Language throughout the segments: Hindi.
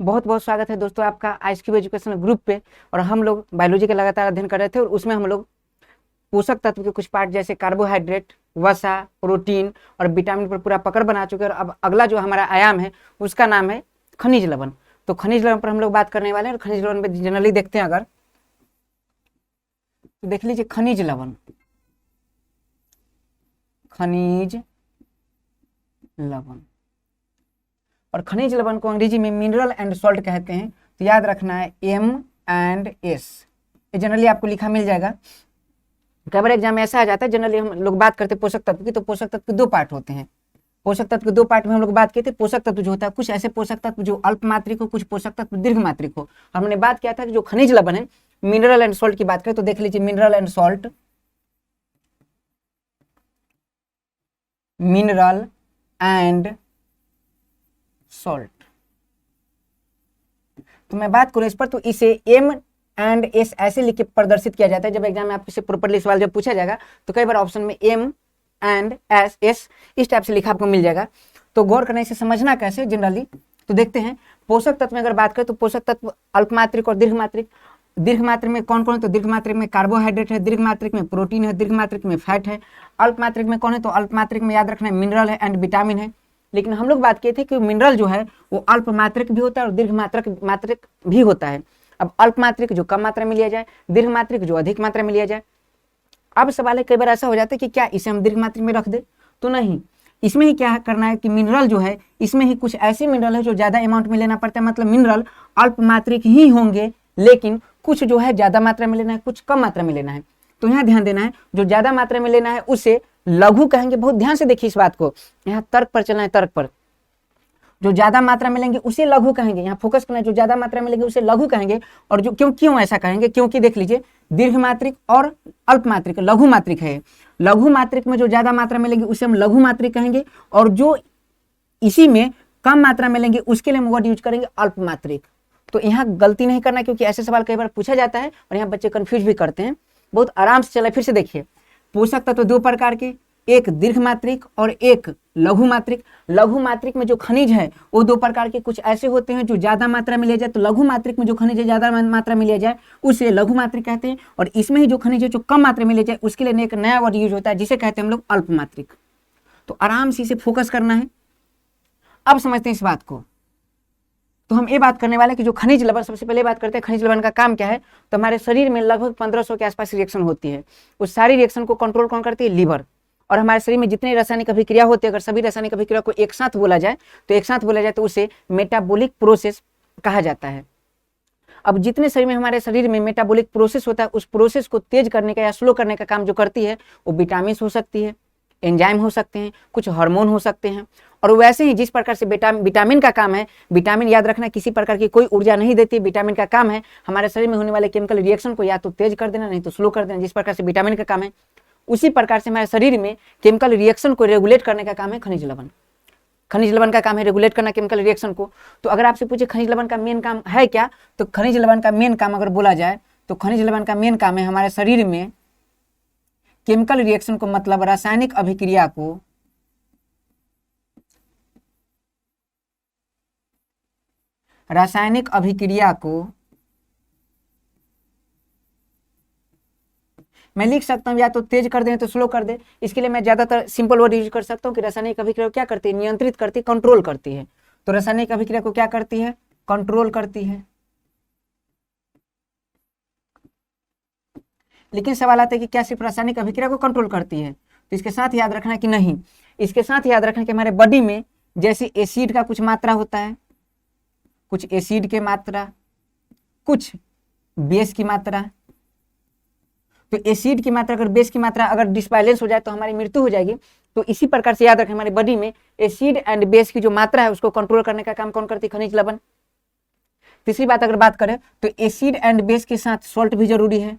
बहुत बहुत स्वागत है दोस्तों आपका आईएसक्यूब एजुकेशन ग्रुप पे। और हम लोग बायोलॉजी का लगातार अध्ययन कर रहे थे और उसमें हम लोग पोषक तत्व के कुछ पार्ट जैसे कार्बोहाइड्रेट, वसा, प्रोटीन और विटामिन पर पूरा पकड़ बना चुके हैं। और अब अगला जो हमारा आयाम है उसका नाम है खनिज लवण। तो खनिज लवण पर हम लोग बात करने वाले हैं। और खनिज लवण में जनरली देखते हैं अगर तो देख लीजिए खनिज लवण, खनिज लवण। और खनिज लवण को अंग्रेजी में मिनरल एंड सॉल्ट कहते हैं। तो याद रखना है M&S। ये जनरली आपको लिखा मिल जाएगा। कई बार एग्जाम में ऐसा आ जाता है, जनरली हम लोग बात करते हैं पोषक तत्व की, तो पोषक तत्व के दो पार्ट होते हैं। पोषक तत्व के दो पार्ट में हम लोग बात किए थे। पोषक तत्व जो होता है, कुछ ऐसे पोषक तत्व जो अल्प मात्रिक हो, कुछ पोषक तत्व दीर्घ मात्रिक हो। हमने बात किया था कि जो खनिज लवण है मिनरल एंड सॉल्ट की बात करें तो देख लीजिए mineral and salt, mineral and salt. तो मैं बात करूं इस पर तो इसे M&S ऐसे लिख के प्रदर्शित किया जाता है। जब एग्जाम में आपसे प्रॉपर्ली सवाल जब पूछा जाएगा तो कई बार ऑप्शन में M&S इस टाइप से लिखा आपको मिल जाएगा। तो गौर करने से समझना कैसे जनरली। तो देखते हैं पोषक तत्व में अगर बात करें तो पोषक तत्व अल्पमात्रिक और दीर्घ मात्रिक। दीर्घ मात्रिक में कौन कौन है तो दीर्घ मात्रिक में कार्बोहाइड्रेट है, दीर्घ मात्रिक में प्रोटीन है, दीर्घ मात्रिक में फैट है। अल्प मात्रिक में कौन है तो अल्प मात्रिक में याद रखना है मिनरल है एंड विटामिन है। लेकिन हम लोग बात किए थे कि मिनरल जो है वो अल्प मात्रिक भी होता है और दीर्घ मात्रिक भी होता है। अब अल्प मात्रिक जो कम मात्रा में लिया जाए, दीर्घ मात्रिक जो अधिक मात्रा में लिया जाए। अब सवाल है कई बार ऐसा हो जाता है कि क्या इसे हम दीर्घ मात्रिक में रख दे, तो नहीं, इसमें ही क्या करना है कि मिनरल जो है इसमें ही कुछ ऐसे मिनरल है जो ज्यादा अमाउंट में लेना पड़ता है। मतलब मिनरल अल्प मात्रिक ही होंगे लेकिन कुछ जो है ज्यादा मात्रा में लेना है, कुछ कम मात्रा में लेना है। तो यहाँ ध्यान देना है, जो ज्यादा मात्रा में लेना है उसे लघु कहेंगे। बहुत ध्यान से देखिए इस बात को, यहाँ तर्क पर चलना है, तर्क पर। जो ज्यादा मात्रा में लेंगे उसे लघु कहेंगे, यहाँ फोकस करना है। जो ज्यादा मात्रा में लेंगे उसे लघु कहेंगे। और जो क्यों ऐसा कहेंगे, क्योंकि देख लीजिए दीर्घ मात्रिक और अल्प मात्रिक, लघु मात्रिक है। लघु मात्रिक में जो ज्यादा मात्रा में लेंगे उसे हम लघु मात्रिक कहेंगे और जो इसी में कम मात्रा में लेंगे उसके लिए हम वर्ड यूज करेंगे अल्प मात्रिक। तो यहाँ गलती नहीं करना क्योंकि ऐसे सवाल कई बार पूछा जाता है और यहाँ बच्चे कंफ्यूज भी करते हैं। बहुत आराम से चले, फिर से देखिए पोषक तत्व दो प्रकार के, एक दीर्घ मात्रिक और एक लघु मात्रिक। लघु मात्रिक में जो खनिज है वो दो प्रकार के, कुछ ऐसे होते हैं जो ज्यादा मात्रा में लिया जाए तो लघु मात्रिक में जो खनिज है ज्यादा मात्रा में लिया जाए उसे लघु मात्रिक कहते हैं। और इसमें ही जो खनिज है जो कम मात्रा में लिया जाए उसके लिए एक नया वर्ड यूज होता है जिसे कहते हैं हम लोग अल्प मात्रिक। तो आराम से इसे फोकस करना है। अब समझते हैं इस बात को। तो हम ये बात करने वाले कि जो खनिज लवण, सबसे पहले बात करते हैं खनिज लवण का काम क्या है। तो हमारे शरीर में लगभग 1500 के आसपास रिएक्शन होती है। उस सारी रिएक्शन को कंट्रोल कौन करती है, लीवर। और हमारे शरीर में जितनी रासायनिक अभिक्रिया होती है, अगर सभी रासायनिक अभिक्रिया को एक साथ बोला जाए तो उसे मेटाबॉलिक प्रोसेस कहा जाता है। अब जितने शरीर में हमारे शरीर में मेटाबॉलिक प्रोसेस होता है उस प्रोसेस को तेज करने का या स्लो करने का काम जो करती है वो विटामिन हो सकती है, एंजाइम हो सकते हैं, कुछ हार्मोन हो सकते हैं। और वैसे ही जिस प्रकार से विटामिन का काम है, विटामिन याद रखना किसी प्रकार की कोई ऊर्जा नहीं देती। विटामिन का काम है हमारे शरीर में होने वाले केमिकल रिएक्शन को या तो तेज कर देना नहीं तो स्लो कर देना। जिस प्रकार से विटामिन का काम है उसी प्रकार से हमारे शरीर में केमिकल रिएक्शन को रेगुलेट करने का काम है खनिज लवण। खनिज लवण का काम है रेगुलेट करना केमिकल रिएक्शन को। तो अगर आपसे पूछे खनिज लवण का मेन काम है क्या, तो खनिज लवण का मेन काम अगर बोला जाए तो खनिज लवण का मेन काम है हमारे शरीर में केमिकल रिएक्शन को, मतलब रासायनिक अभिक्रिया को मैं लिख सकता हूं या तो तेज कर दे तो स्लो कर दे। इसके लिए मैं ज्यादातर सिंपल वर्ड यूज कर सकता हूं कि रासायनिक अभिक्रिया को क्या करती है, नियंत्रित करती है, कंट्रोल करती है। तो रासायनिक अभिक्रिया को क्या करती है, कंट्रोल करती है। लेकिन सवाल आता है कि क्या सिर्फ रासायनिक अभिक्रिया को कंट्रोल करती है, तो इसके साथ याद रखना कि नहीं। इसके साथ याद रखना कि हमारे बॉडी में जैसे एसिड का कुछ मात्रा होता है, कुछ एसिड के मात्रा, कुछ बेस की मात्रा। तो एसिड की मात्रा अगर बेस की मात्रा अगर डिसबैलेंस हो जाए तो हमारी मृत्यु हो जाएगी। तो इसी प्रकार से याद रखें हमारी बॉडी में एसिड एंड बेस की जो मात्रा है उसको कंट्रोल करने का काम कौन करती है, खनिज लवण। तीसरी बात अगर बात करें तो एसिड एंड बेस के साथ सॉल्ट भी जरूरी है।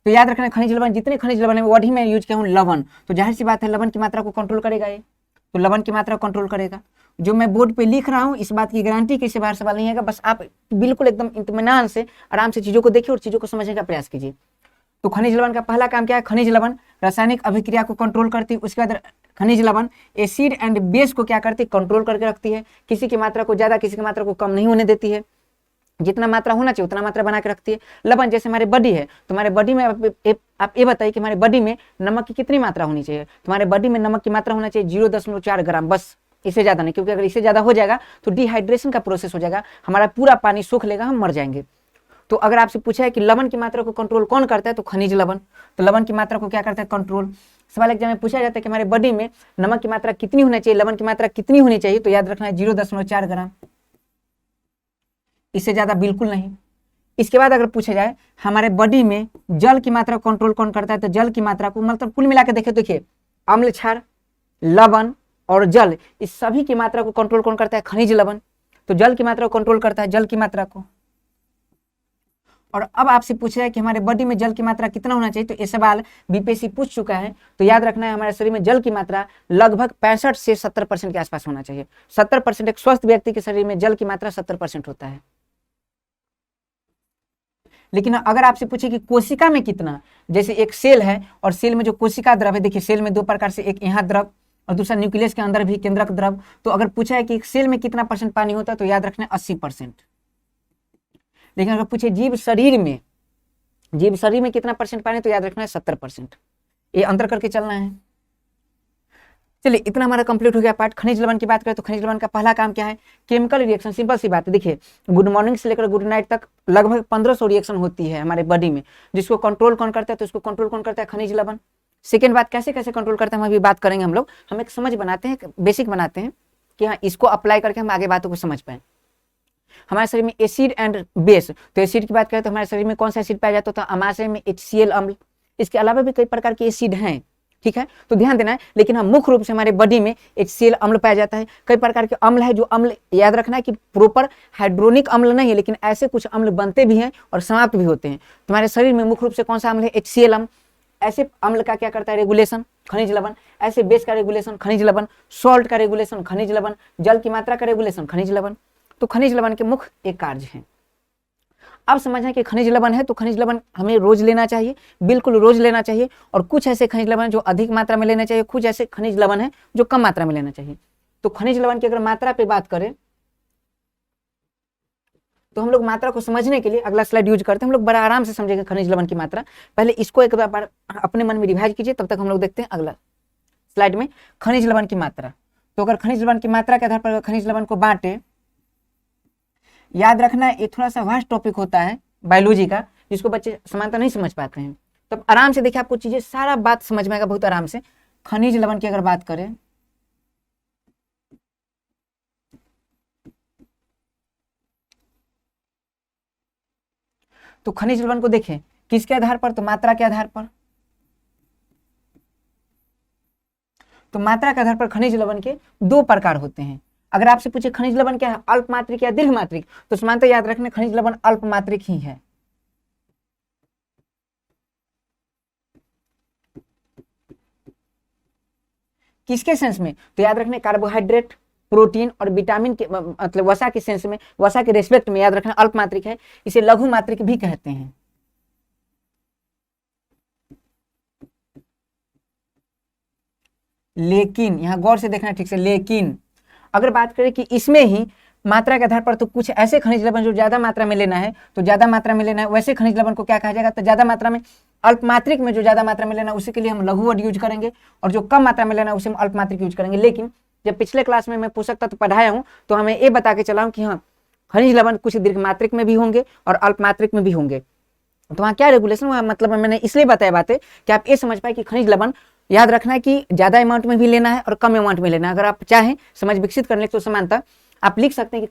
तो याद रखना खनिज लवण, जितने खनिज लवण है वर्ड ही मैं यूज किया हूँ लवण। तो जाहिर सी बात है लवण की मात्रा को कंट्रोल करेगा ये, तो लवण की मात्रा कंट्रोल करेगा। जो मैं बोर्ड पे लिख रहा हूँ इस बात की गारंटी कि इससे बाहर सवाल नहीं आएगा। बस आप बिल्कुल एकदम इत्मीनान से आराम से चीजों को देखिए और चीजों को समझने का प्रयास कीजिए। तो खनिज लवण का पहला काम क्या है, खनिज लवण रासायनिक अभिक्रिया को कंट्रोल करती है। उसके बाद खनिज लवण एसिड एंड बेस को क्या करती है, कंट्रोल करके रखती है, किसी की मात्रा को ज्यादा किसी की मात्रा को कम नहीं होने देती है, जितना मात्रा होना चाहिए उतना मात्रा बना के रखती है। लवण जैसे हमारे बॉडी है, तो हमारे बॉडी में आप ये बताइए कि हमारे बॉडी में नमक की कितनी मात्रा होनी चाहिए, तुम्हारे बॉडी में नमक की मात्रा होना चाहिए 0.4 ग्राम, बस, इससे ज्यादा नहीं, क्योंकि अगर इससे ज्यादा हो जाएगा तो डिहाइड्रेशन का प्रोसेस हो जाएगा, हमारा पूरा पानी सूख लेगा, हम मर जाएंगे। तो अगर आपसे पूछा है कि लवण की मात्रा को कंट्रोल कौन करता है, तो खनिज लवण। तो लवण की मात्रा को क्या करता है, कंट्रोल। सवाल एग्जाम में पूछा जाता है कि हमारे बॉडी में नमक की मात्रा कितनी होनी चाहिए, लवण की मात्रा कितनी होनी चाहिए, तो याद रखना है 0.4 ग्राम, इससे ज्यादा बिल्कुल नहीं। इसके बाद अगर पूछा जाए हमारे बॉडी में जल की मात्रा को कंट्रोल कौन करता है, तो जल की मात्रा को मतलब कुल मिला के देखिए अम्ल, क्षार, लवण और जल, इस सभी की मात्रा को कंट्रोल कौन करता है, खनिज लवण। तो जल की मात्रा को कंट्रोल करता है, जल की मात्रा को। और अब आपसे पूछा है कि हमारे बॉडी में जल की मात्रा कितना होना चाहिए, तो ये सवाल बीपीएससी पूछ चुका है। तो याद रखना है हमारे शरीर में जल की मात्रा लगभग 65 से 70% के आसपास होना चाहिए। 70%, एक स्वस्थ व्यक्ति के शरीर में जल की मात्रा 70% होता है। लेकिन अगर आपसे पूछे कि कोशिका में कितना, जैसे एक सेल है और सेल में जो कोशिका द्रव है, देखिए सेल में दो प्रकार से, एक यहाँ द्रव और दूसरा न्यूक्लियस के अंदर भी केंद्रक द्रव। तो अगर पूछा है कि एक सेल में कितना % पानी होता है, तो याद रखना 80%। लेकिन अगर पूछे जीव शरीर में कितना % पानी, तो याद रखना है 70%। ये अंतर करके चलना है। चलिए इतना हमारा कंप्लीट हो गया पार्ट। खनिज लवण की बात करें तो खनिज लवण का पहला काम क्या है, केमिकल रिएक्शन। सिंपल सी बात है, देखिए गुड मॉर्निंग से लेकर गुड नाइट तक लगभग 1500 रिएक्शन होती है हमारे बॉडी में, जिसको कंट्रोल कौन करता है, तो इसको कंट्रोल कौन करता है, खनिज लवण। सेकेंड बात, कैसे कैसे कंट्रोल करते हैं हम अभी बात करेंगे। हम एक समझ बनाते हैं, बेसिक बनाते हैं कि हाँ इसको अप्लाई करके हम आगे बातों को समझ पाए। हमारे शरीर में एसिड एंड बेस, तो एसिड की बात करें तो हमारे शरीर में कौन सा एसिड पाया जाता है, तो हमारे शरीर में HCl अम्ल। इसके अलावा भी कई प्रकार के एसिड हैं, ठीक है, तो ध्यान देना है। लेकिन हम मुख्य रूप से हमारे बॉडी में HCl अम्ल पाया जाता है। कई प्रकार के अम्ल है, जो अम्ल याद रखना है कि प्रॉपर हाइड्रोनिक अम्ल नहीं है, लेकिन ऐसे कुछ अम्ल बनते भी हैं और समाप्त भी होते हैं। तुम्हारे शरीर में मुख्य रूप से कौन सा अम्ल है, HCl अम्ल। ऐसे अम्ल का क्या करता है, रेगुलेशन, खनिज लवण। ऐसे बेस का रेगुलेशन, खनिज लवण। सॉल्ट का रेगुलेशन, खनिज लवण। जल की मात्रा का रेगुलेशन, खनिज लवण। तो खनिज लवण के मुख्य एक कार्य है। अब समझें कि खनिज लवण है तो खनिज लवण हमें रोज लेना चाहिए, बिल्कुल रोज लेना चाहिए। और कुछ ऐसे खनिज लवण जो अधिक मात्रा में लेना चाहिए, कुछ ऐसे खनिज लवण है जो कम मात्रा में लेना चाहिए। तो खनिज लवण की अगर मात्रा पे बात करें तो हम लोग मात्रा को समझने के लिए अगला स्लाइड यूज करते हैं। हम लोग बड़ा आराम से समझेंगे खनिज लवण की मात्रा। पहले इसको एक बार अपने मन में रिवाइज कीजिए, तब तक हम लोग देखते हैं अगला स्लाइड में खनिज लवण की मात्रा। तो अगर खनिज लवण की मात्रा के आधार पर खनिज लवण को बांटे, याद रखना ये थोड़ा सा वास्ट टॉपिक होता है बायोलॉजी का, जिसको बच्चे समानता नहीं समझ पाते हैं। तो आराम से देखिए, आपको चीजें सारा बात समझ में आएगा बहुत आराम से। खनिज लवण की अगर बात करें तो खनिज लवण को देखें किसके आधार पर, तो मात्रा के आधार पर। तो मात्रा के आधार पर खनिज लवण के दो प्रकार होते हैं। अगर आपसे पूछे खनिज लवण क्या है, अल्प मात्रिक या दीर्घ मात्रिक, तो समानता याद रखना खनिज लवण अल्प मात्रिक ही है। किसके सेंस में, तो याद रखना कार्बोहाइड्रेट, प्रोटीन और विटामिन के मतलब वसा के सेंस में, वसा के रेस्पेक्ट में याद रखना अल्प मात्रिक है। इसे लघु मात्रिक भी कहते हैं। लेकिन यहां गौर से देखना ठीक से, लेकिन अगर बात करें कि इसमें ही मात्रा के आधार पर, तो कुछ ऐसे खनिज लवण जो ज्यादा मात्रा में लेना है तो ज्यादा मात्रा में लेना है, वैसे खनिज लवण को क्या कहा जाएगा, तो ज्यादा मात्रा में। अल्प मात्रिक में जो ज्यादा मात्रा में लेना है उसी के लिए हम लघु वर्ड यूज करेंगे, और जो कम मात्रा में लेना है उसे हम अल्प मात्रिक यूज करेंगे। लेकिन जब पिछले क्लास में मैं पोषक तत्व पढ़ाया हूं तो हमें ये बता के चला हूं कि हाँ खनिज लवण कुछ दीर्घ मात्रिक में भी होंगे और अल्प मात्रिक में भी होंगे। तो वहाँ क्या रेगुलेशन हुआ, मतलब मैंने इसलिए बताया बातें कि आप ये समझ पाए कि खनिज लवण याद रखना है कि ज्यादा अमाउंट में भी लेना है और कम अमाउंट में लेना है। अगर आप चाहें समझ विकसित करने तो समानता आप लिख सकते हैं कि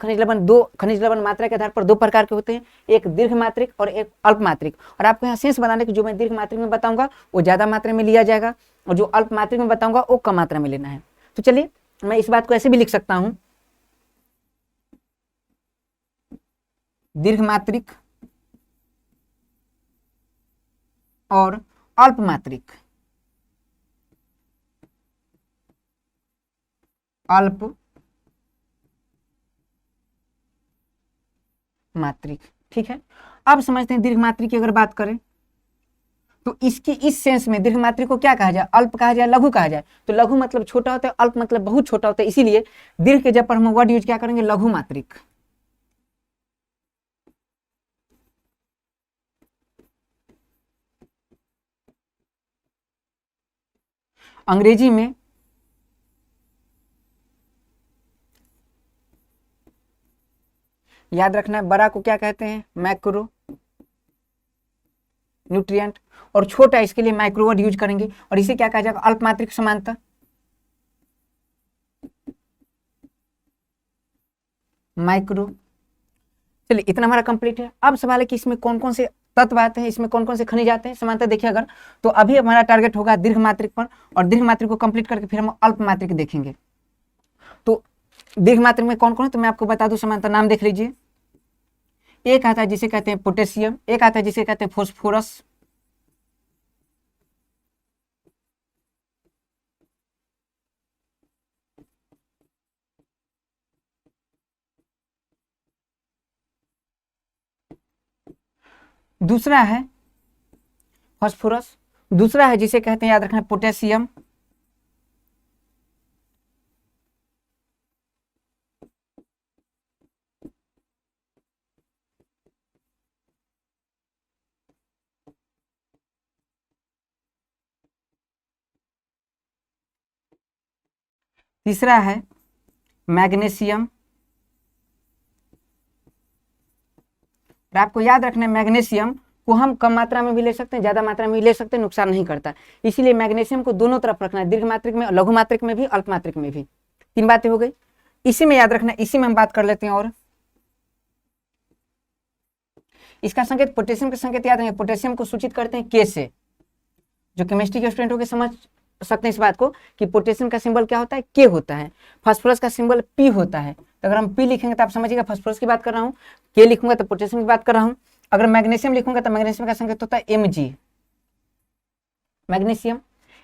खनिज लवण मात्रा के आधार पर दो प्रकार के होते हैं, एक दीर्घ मात्रिक और एक अल्प मात्रिक। और आपको यहाँ शेष बनाने की, जो मैं दीर्घ मात्रिक में बताऊंगा वो ज्यादा मात्रा में लिया जाएगा और जो अल्प मात्रिक में बताऊंगा वो कम मात्रा में लेना है। तो चलिए मैं इस बात को ऐसे भी लिख सकता हूं, दीर्घ मात्रिक और अल्प मात्रिक। अल्प मात्रिक, ठीक है। अब समझते हैं दीर्घ मात्रिक की अगर बात करें तो इसकी इस सेंस में दीर्घ मात्रिक को क्या कहा जाए, अल्प कहा जाए, लघु कहा जाए। तो लघु मतलब छोटा होता है, अल्प मतलब बहुत छोटा होता है, इसीलिए दीर्घ के जब पर हम वर्ड यूज क्या करेंगे, लघु मात्रिक। अंग्रेजी में याद रखना है, बड़ा को क्या कहते हैं, मैक्रो न्यूट्रिएंट, और छोटा इसके लिए माइक्रो वर्ड यूज करेंगे, और इसे क्या कहा जाएगा, अल्प मात्रिक समानता, माइक्रो। चलिए इतना हमारा कंप्लीट है। अब सवाल है कि इसमें कौन कौन से तत्व आते हैं, इसमें कौन कौन से खनिज आते हैं समानता देखिए अगर, तो अभी हमारा टारगेट होगा दीर्घ मात्रिक पर, और दीर्घ मात्रिक को कंप्लीट करके फिर हम अल्प मात्रिक देखेंगे। तो दीर्घ मात्रिक में कौन कौन है तो मैं आपको बता दूं, समानता नाम देख लीजिए। एक आता है जिसे कहते हैं पोटेशियम, एक आता है जिसे कहते हैं फॉस्फोरस, दूसरा है फास्फोरस, दूसरा है जिसे कहते हैं, याद रखना, पोटेशियम, तीसरा है मैग्नीशियम। और आपको याद रखना है मैग्नीशियम को हम कम मात्रा में भी ले सकते हैं, ज्यादा मात्रा में भी ले सकते हैं, नुकसान नहीं करता, इसीलिए मैग्नीशियम को दोनों तरफ रखना है, दीर्घ मात्रिक में, लघु मात्रिक में भी, अल्प मात्रिक में भी। तीन बातें हो गई। इसी में याद रखना, इसी में हम बात कर लेते हैं। और इसका संकेत, पोटेशियम का संकेत याद रखें, पोटेशियम को सूचित करते हैं के से। जो केमिस्ट्री के स्टूडेंट होकर समझ सकते हैं इस बात को कि पोटेशियम का सिंबल क्या होता है, के होता है। फास्फोरस का सिंबल पी होता है, तो अगर हम पी लिखेंगे तो आप समझिएगा फास्फोरस की बात कर रहा हूँ, के लिखूंगा तो पोटेशियम की बात कर रहा हूँ। अगर मैग्नीशियम लिखूंगा तो मैग्नीशियम का संकेत होता है Mg, मैग्नीशियम।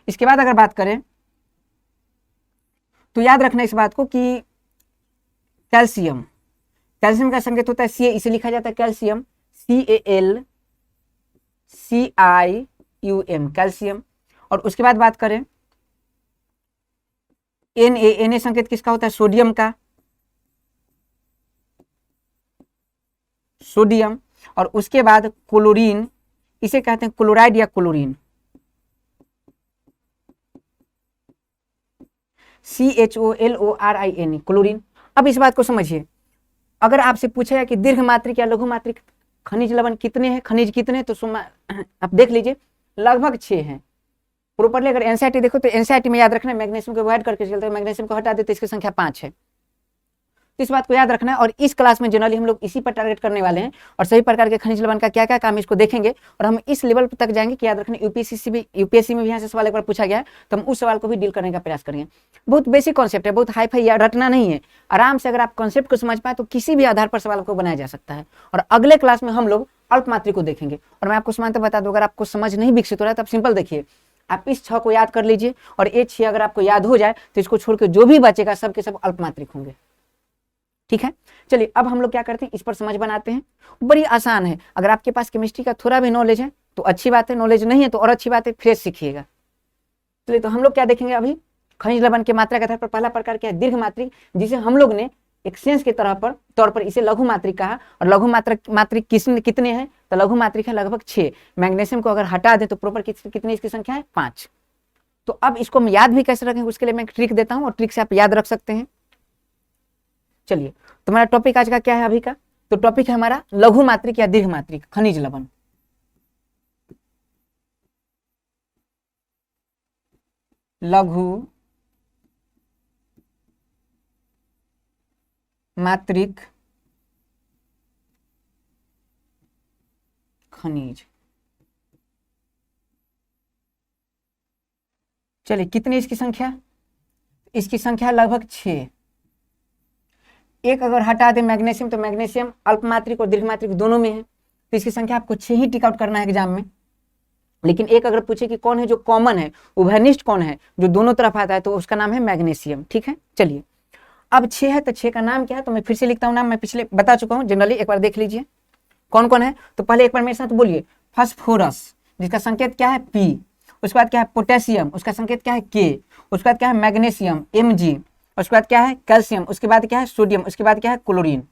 इसके बाद अगर बात करें तो याद रखना इस बात को कि कैल्शियम, कैल्शियम का संकेत होता है Ca, इसे लिखा जाता है कैल्शियम, CalCium, कैल्शियम। और उसके बाद बात करें Na, Na संकेत किसका होता है, सोडियम का, सोडियम। और उसके बाद क्लोरीन, इसे कहते हैं क्लोराइड या क्लोरीन, CHOLORIN, क्लोरीन। अब इस बात को समझिए, अगर आपसे पूछा है कि दीर्घ मात्रिक या लघु मात्रिक खनिज लवण कितने हैं, खनिज कितने, तो आप देख लीजिए लगभग 6 हैं प्रॉपरली। अगर एनसीईआरटी देखो तो एनसीईआरटी में याद रखना है मैग्नीशियम को अवॉइड करके चलते हैं, मैग्नीशियम को हटा देते तो इसकी संख्या 5 है। तो इस बात को याद रखना है। और इस क्लास में जनरली हम लोग इसी पर टारगेट करने वाले हैं, और सभी प्रकार के खनिज लवण का क्या क्या काम है इसको देखेंगे, और हम इस लेवल तक जाएंगे कि याद रखना यूपीएससी में भी यहाँ से सवाल एक बार पूछा गया है, तो हम उस सवाल को भी डील करने का प्रयास करेंगे। बहुत बेसिक कॉन्सेप्ट है, बहुत हाई फाई या रटना नहीं है, आराम से अगर आप कॉन्सेप्ट को समझ पाए तो किसी भी आधार पर सवाल को बनाया जा सकता है। और अगले क्लास में हम लोग अल्प मात्रिक को देखेंगे। और मैं आपको समानता बता दूं, अगर आपको समझ नहीं विकसित हो रहा है तो आप सिंपल देखिए, आप इस 6 को याद कर लीजिए, और ये 6 अगर आपको याद हो जाए तो इसको छोड़ के जो भी बचेगा सब के सब अल्प मात्रिक होंगे। ठीक है, चलिए अब हम लोग क्या करते हैं, इस पर समझ बनाते हैं। बड़ी आसान है, अगर आपके पास केमिस्ट्री का थोड़ा भी नॉलेज है तो अच्छी बात है, नॉलेज नहीं है तो और अच्छी बात है, फ्रेश सीखिएगा। चलिए तो हम लोग क्या देखेंगे अभी, खनिज लवण के मात्रा के आधार पर पहला प्रकार क्या है, दीर्घ मात्रिक, जिसे हम लोग ने एक सेंस के तौर पर इसे लघु मात्रिक कहा। और लघु मात्रिक कितने हैं, तो लघु मात्रिक है लगभग 6। मैग्नीशियम को अगर हटा दें तो प्रॉपर कितनी इसकी संख्या है, 5। तो अब इसको हम याद भी कैसे रखेंगे उसके लिए मैं ट्रिक देता हूं, और ट्रिक से आप याद रख सकते हैं। चलिए तो हमारा टॉपिक आज का क्या है अभी का, तो टॉपिक है हमारा लघु मात्रिक या दीर्घ मात्रिक खनिज लवण। लघु मात्रिक खनिज। चलिए कितनी इसकी संख्या, इसकी संख्या लगभग 6। एक अगर हटा दे मैग्नीशियम तो मैग्नीशियम अल्प मात्रिक और दीर्घ मात्रिक दोनों में है, तो इसकी संख्या आपको 6 ही टिक आउट करना है एग्जाम में। लेकिन एक अगर पूछे कि कौन है जो कॉमन है, उभयनिष्ठ कौन है जो दोनों तरफ आता है, तो उसका नाम है मैग्नीशियम। ठीक है, चलिए अब 6 है तो 6 का नाम क्या है, तो मैं फिर से लिखता हूँ नाम, मैं पिछले बता चुका हूँ जनरली, एक बार देख लीजिए कौन कौन है। तो पहले एक बार मेरे साथ बोलिए, फास्फोरस, जिसका संकेत क्या है P। उसके बाद क्या है पोटेशियम, उसका संकेत क्या है K। उसके बाद क्या है मैग्नीशियम Mg। उसके बाद क्या है कैल्शियम, उसके बाद क्या है सोडियम, उसके बाद क्या है क्लोरीन।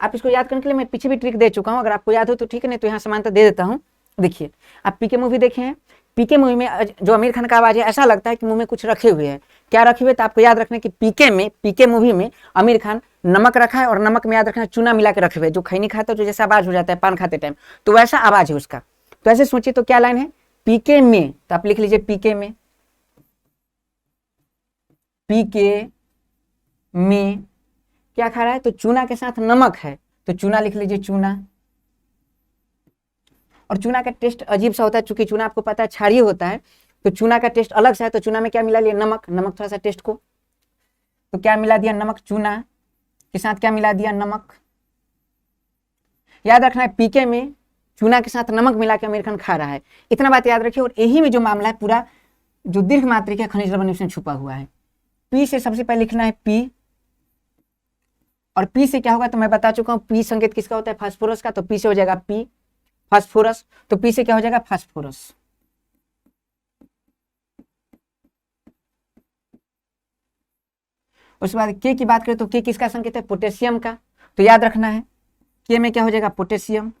आप इसको याद करने के लिए मैं पीछे भी ट्रिक दे चुका हूँ, अगर आपको याद हो तो ठीक है, नहीं तो यहाँ समानता दे देता हूँ। देखिए आप पीके मूवी देखे हैं, पीके मूवी में जो आमिर खान का आवाज है ऐसा लगता है कि मुंह में कुछ रखे हुए हैं। क्या रखे हुए, तो आपको याद रखना कि पीके मूवी में आमिर खान नमक रखा है और नमक में याद रखना चूना मिला के रखे हुए, जो खैनी खाता है तो जैसा आवाज हो जाता है पान खाते टाइम, तो वैसा आवाज है उसका। तो ऐसे सोचिए तो क्या लाइन है पीके में, तो आप लिख लीजिए पीके में। पीके में क्या खा रहा है, तो चूना के साथ नमक है, तो चूना लिख लीजिए चूना। और चूना का टेस्ट अजीब सा होता है, चूंकि चूना आपको पता है क्षारीय होता है, तो चूना का टेस्ट अलग सा है। तो चूना में क्या मिला लिया, नमक, नमक थोड़ा सा टेस्ट को, तो क्या मिला दिया नमक, चूना के साथ क्या मिला दिया नमक। याद रखना है पीके में चूना के साथ नमक मिला के आमिर खान खा रहा है, इतना बात याद रखिए। और यही में जो मामला है पूरा जो दीर्घ मात्रिक है खनिज लवण उसमें छुपा हुआ है। पी से सबसे पहले लिखना है पी, और पी से क्या होगा तो मैं बता चुका हूं, पी संकेत किसका होता है फास्फोरस का, तो पी से हो जाएगा पी फास्फोरस, तो पी से क्या हो जाएगा फास्फोरस। उसके बाद के की बात करें तो के किसका संकेत है पोटेशियम का, तो याद रखना है के में क्या हो जाएगा पोटेशियम।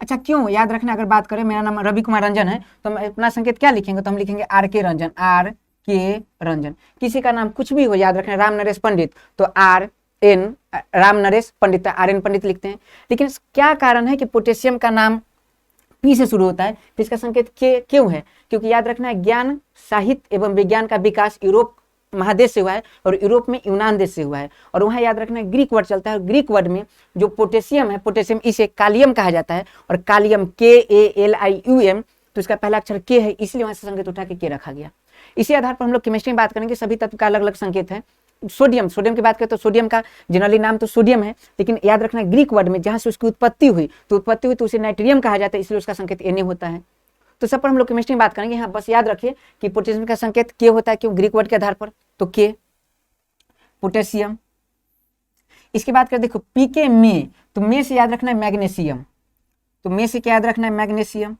अच्छा क्यों याद रखना, अगर बात करें मेरा नाम रवि कुमार रंजन है तो हम अपना संकेत क्या लिखेंगे, तो हम लिखेंगे आर के रंजन, आर के रंजन। किसी का नाम कुछ भी हो याद रखना, राम नरेश पंडित तो R N Ram Naresh Pandit R N Pandit लिखते हैं। लेकिन क्या कारण है कि पोटेशियम का नाम पी से शुरू होता है, तो इसका संकेत के क्यों है, क्योंकि याद रखना है ज्ञान साहित्य एवं विज्ञान का विकास यूरोप महादेश से हुआ है, और यूरोप में यूनान देश से हुआ है, और वहां याद रखना है ग्रीक वर्ड चलता है, और ग्रीक वर्ड में जो पोटेशियम है, पोटेशियम इसे कालियम कहा जाता है, और कालियम KALIUM, तो इसका पहला अक्षर के है, इसलिए वहां से संकेत उठा के रखा गया। इसी आधार पर हम लोग केमिस्ट्री में बात करेंगे, सभी तत्व का अलग अलग संकेत है। सोडियम, सोडियम की बात करें तो सोडियम का जनरली नाम तो सोडियम है, लेकिन याद रखना ग्रीक वर्ड में जहां से उसकी उत्पत्ति हुई तो उसे नाइट्रियम कहा जाता है, इसलिए उसका संकेत Na होता है। तो सब पर हम लोग केमिस्ट्री में बात करेंगे। यहाँ बस याद रखिए कि पोटेशियम का संकेत के होता है, क्यों ग्रीक वर्ड के आधार पर, तो के पोटेशियम। इसके बाद कर देखो पीके में, तो में से याद रखना है मैग्नीशियम, तो में से क्या याद रखना है मैग्नीशियम।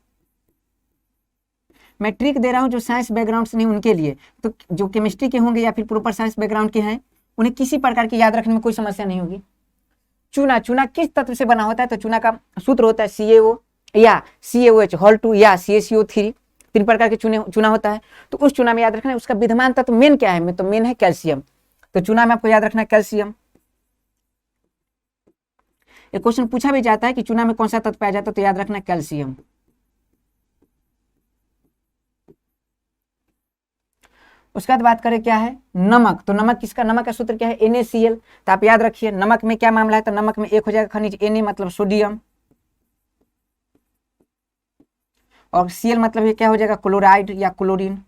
मैं ट्रिक दे रहा हूं जो साइंस बैकग्राउंड से नहीं उनके लिए, तो जो केमिस्ट्री के होंगे या फिर प्रॉपर साइंस बैकग्राउंड के हैं उन्हें किसी प्रकार की याद रखने में कोई समस्या नहीं होगी। चूना, चूना किस तत्व से बना होता है, तो चूना का सूत्र होता है CaO या CaOH होल 2 या CaCO3, 3 प्रकार के चूना होता है। तो उस चूना में याद रखना है उसका विद्यमान तत्व मेन क्या है, तो मेन है कैल्शियम, तो चूना में आपको याद रखना है कैल्शियम। एक क्वेश्चन पूछा भी जाता है कि चूना में कौन सा तत्व पाया जाता है, तो याद रखना कैल्शियम। उसके बाद बात करें क्या है नमक, तो नमक किसका, नमक का सूत्र क्या है NaCl, तो आप याद रखिए नमक में क्या मामला है, तो नमक में एक हो जाएगा खनिज Na मतलब सोडियम, और Cl मतलब ये क्या हो जाएगा क्लोराइड या क्लोरीन।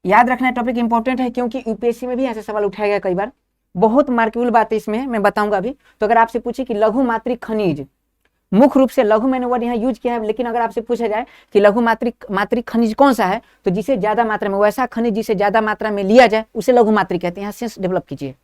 याद रखना टॉपिक इंपॉर्टेंट है, क्योंकि यूपीएससी में भी ऐसे सवाल उठाया गया कई बार, बहुत मार्केबल बात है इसमें, मैं बताऊंगा अभी। तो अगर आपसे पूछे कि लघु मात्रिक खनिज, मुख्य रूप से लघु मैंने वर्ड यहाँ यूज किया है, लेकिन अगर आपसे पूछा जाए कि लघु मात्रिक खनिज कौन सा है, तो जिसे ज्यादा मात्रा में, वैसा खनिज जिसे ज्यादा मात्रा में लिया जाए उसे लघु मात्रिक कहते हैं। यहाँ सेंस डेवलप कीजिए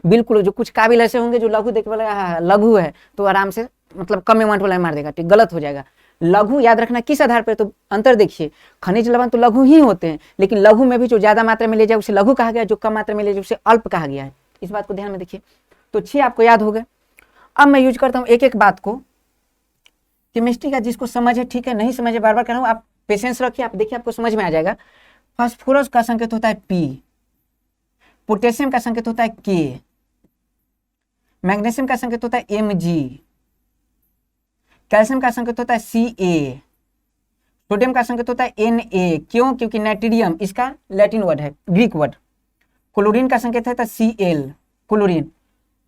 बिल्कुल। जो कुछ काबिल ऐसे होंगे जो लघु देख वाला लघु है तो आराम से मतलब कम अमाउंट वाला मार देगा, ठीक गलत हो जाएगा। लघु याद रखना किस आधार पर, तो अंतर देखिए खनिज लवण तो लघु ही होते हैं, लेकिन लघु में भी जो ज्यादा मात्रा में ले जाए उसे लघु कहा गया, जो कम मात्रा में ले जाए उसे अल्प कहा गया है। इस बात को ध्यान में देखिए। तो 6 आपको याद हो गए। अब मैं यूज करता हूँ एक एक बात को, केमिस्ट्री का जिसको समझ है ठीक है, नहीं समझ है बार बार कर रहा हूँ, आप पेशेंस रखिए, आप देखिए आपको समझ में आ जाएगा। फास्फोरस का संकेत होता है P, पोटेशियम का संकेत होता है K, मैग्नीशियम का संकेत होता है Mg, कैल्शियम का संकेत होता है Ca, सोडियम का संकेत होता है Na, क्यों, क्योंकि नाइट्रियम इसका लैटिन वर्ड है, ग्रीक वर्ड। क्लोरीन का संकेत है Cl, क्लोरीन।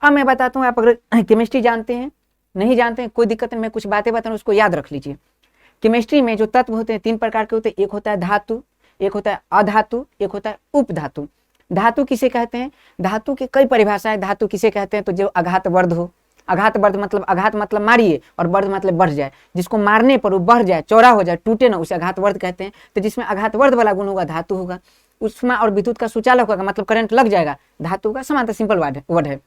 अब मैं बताता हूँ, आप अगर केमिस्ट्री जानते हैं नहीं जानते हैं कोई दिक्कत नहीं, मैं कुछ बातें बता रहा हूं उसको याद रख लीजिए। केमिस्ट्री में जो तत्व होते हैं 3 प्रकार के होते हैं, एक होता है धातु, एक होता है अधातु, एक होता है उपधातु। धातु किसे कहते हैं, धातु की कई परिभाषाएं। धातु किसे कहते हैं, तो जो आघात वर्ध हो, आघात वर्ध मतलब आघात मतलब मारिए और वर्ध मतलब बढ़ जाए, जिसको मारने पर वो बढ़ जाए, चौड़ा हो जाए, टूटे ना, उसे आघात वर्ध कहते हैं। तो जिसमें आघात वर्ध वाला गुण होगा धातु होगा। उष्मा और विद्युत का सुचालक होगा मतलब करंट लग जाएगा, धातु का समानता, सिंपल वर्ड है।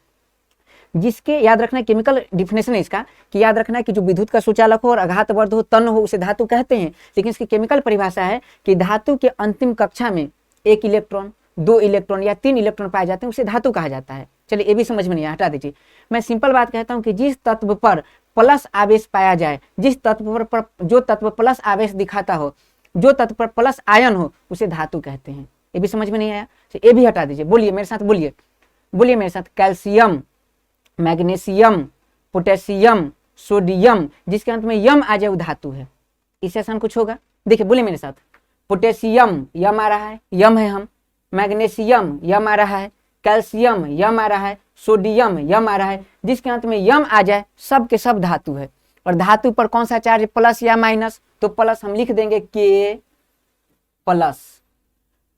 जिसके, याद रखना केमिकल डिफिनेशन है इसका, कि याद रखना कि जो विद्युत का सुचालक हो और आघातवर्ध हो, तन्य हो, उसे धातु कहते हैं। लेकिन इसकी केमिकल परिभाषा है कि धातु के अंतिम कक्षा में 1 इलेक्ट्रॉन, 2 इलेक्ट्रॉन या 3 इलेक्ट्रॉन पाए जाते हैं, उसे धातु कहा जाता है। चलिए ये भी समझ में नहीं आया, हटा दीजिए। मैं सिंपल बात कहता हूँ कि जिस तत्व पर प्लस आवेश पाया जाए, जिस तत्व पर जो तत्व प्लस आवेश दिखाता हो, जो तत्व पर प्लस आयन हो, उसे धातु कहते हैं। ये भी समझ में नहीं आया, ये भी हटा दीजिए। बोलिए मेरे साथ, बोलिए बोलिए मेरे साथ। कैल्शियम, मैग्नीशियम, पोटेशियम, सोडियम, जिसके अंत में यम आ जाए वो धातु है। इससे आसान कुछ होगा? देखिए बोलिए मेरे साथ। पोटेशियम यम आ रहा है, यम है हम। मैग्नीशियम यम आ रहा है, कैल्शियम यम आ रहा है, सोडियम यम आ रहा है, जिसके अंत में यम आ जाए सब के सब धातु है। और धातु पर कौन सा चार्ज, प्लस या माइनस? तो प्लस हम लिख देंगे के प्लस।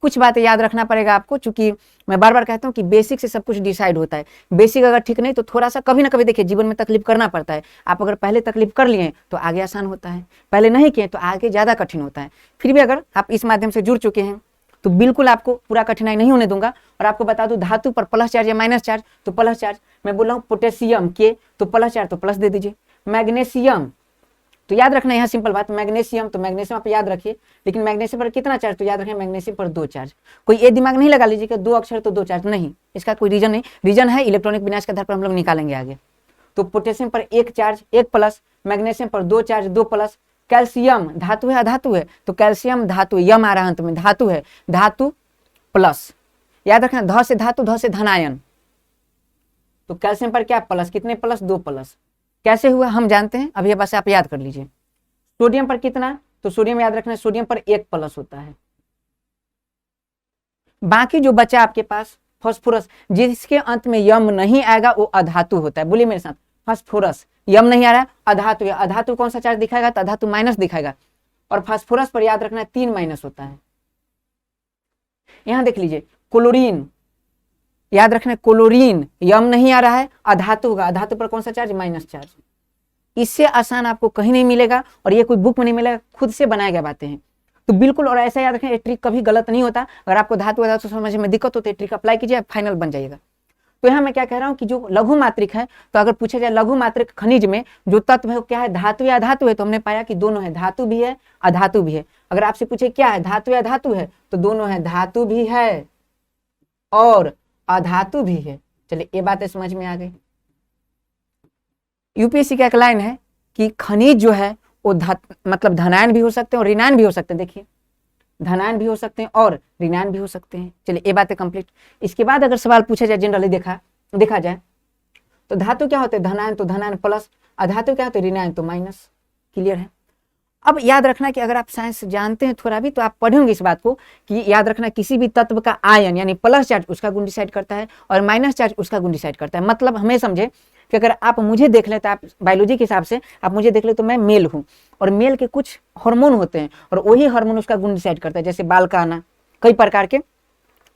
कुछ बातें याद रखना पड़ेगा आपको, चूंकि मैं बार बार कहता हूं कि बेसिक से सब कुछ डिसाइड होता है। बेसिक अगर ठीक नहीं तो थोड़ा सा कभी ना कभी देखिए जीवन में तकलीफ करना पड़ता है। आप अगर पहले तकलीफ कर लिए तो आगे आसान होता है, पहले नहीं किए तो आगे ज्यादा कठिन होता है। फिर भी अगर आप इस माध्यम से जुड़ चुके हैं तो बिल्कुल आपको पूरा कठिनाई नहीं होने दूंगा। और आपको बता दूं धातु पर प्लस चार्ज या माइनस चार्ज, तो प्लस चार्ज। मैं बोल रहा हूँ पोटेशियम के, तो प्लस चार्ज तो प्लस दे दीजिए। मैग्नीशियम तो याद रखना, यहाँ सिंपल बात, मैग्नीशियम तो मैग्नीशियम आप याद रखिए, लेकिन मैग्नीशियम पर कितना चार्ज? तो याद रखें मैग्नीशियम पर 2 चार्ज। कोई ये दिमाग नहीं लगा लीजिए कि 2 अक्षर तो 2 चार्ज, नहीं, इसका कोई रीजन नहीं। रीजन है इलेक्ट्रॉनिक विन्यास के आधार पर हम लोग निकालेंगे आगे। तो पोटेशियम पर 1 चार्ज 1 प्लस, मैग्नीशियम पर 2 चार्ज 2 प्लस। कैल्शियम धातु है अधातु है? तो कैल्शियम धातु, यम आ रहा है अंत में, धातु है, धातु प्लस। याद रखना ध से धातु, ध से धनायन। तो कैल्शियम पर क्या प्लस, कितने प्लस? 2 प्लस। कैसे हुआ हम जानते हैं, अभी बस आप याद कर लीजिए। सोडियम पर कितना? तो सोडियम याद रखना सोडियम पर 1 प्लस होता है। बाकी जो बचा आपके पास फास्फोरस, जिसके अंत में यम नहीं आएगा वो अधातु होता है। बोलिए मेरे साथ, फास्फोरस यम नहीं आ रहा है, अधातु है। अधातु कौन सा चार्ज दिखाएगा? तो अधातु माइनस दिखाएगा। और फास्फोरस पर याद रखना 3 माइनस होता है। यहां देख लीजिए क्लोरीन, याद रखना क्लोरीन यम नहीं आ रहा है, अधातु होगा। अधातु पर कौन सा चार्ज? Minus charge. इससे आसान आपको कहीं नहीं मिलेगा और ये कोई बुक में नहीं मिलेगा, खुद से बनाया गया बातें हैं। तो बिल्कुल, और ऐसा याद रखें, ये ट्रिक कभी गलत नहीं होता। अगर आपको धातु अधातु समझने में दिक्कत होती है, ट्रिक अप्लाई कीजिए, फाइनल बन जाइएगा। तो यहाँ मैं क्या कह रहा हूँ कि जो लघु मात्रिक है, तो अगर पूछा जाए लघु मात्रिक खनिज में जो तत्व है वो क्या है, धातु या अधातु है? तो हमने पाया कि दोनों है, धातु भी है अधातु भी है। अगर आपसे पूछे क्या है, धातु या धातु है, तो दोनों है, धातु भी है और अधातु भी है। चलिए ये बातें समझ में आ गई। यूपीएससी का एक लाइन है कि खनिज जो है वो मतलब धनायन भी हो सकते हैं और ऋणायन भी हो सकते हैं। देखिए धनायन भी हो सकते हैं और ऋणायन भी हो सकते हैं। चलिए ये बातें कंप्लीट। इसके बाद अगर सवाल पूछा जाए जनरली देखा जाए तो धातु क्या होते हैं? धनायन तो धनायन प्लस, अधातु क्या होते हैं? ऋणायन तो माइनस। क्लियर है? अब याद रखना कि अगर आप साइंस जानते हैं थोड़ा भी तो आप पढ़ेंगे इस बात को कि याद रखना किसी भी तत्व का आयन यानी प्लस चार्ज उसका गुण डिसाइड करता है और माइनस चार्ज उसका गुण डिसाइड करता है। मतलब हमें समझे कि अगर आप मुझे देख लें तो आप बायोलॉजी के हिसाब से आप मुझे देख ले तो मैं मेल हूँ और मेल के कुछ हार्मोन होते हैं और वही हार्मोन उसका गुण डिसाइड करता है। जैसे बाल का आना, कई प्रकार के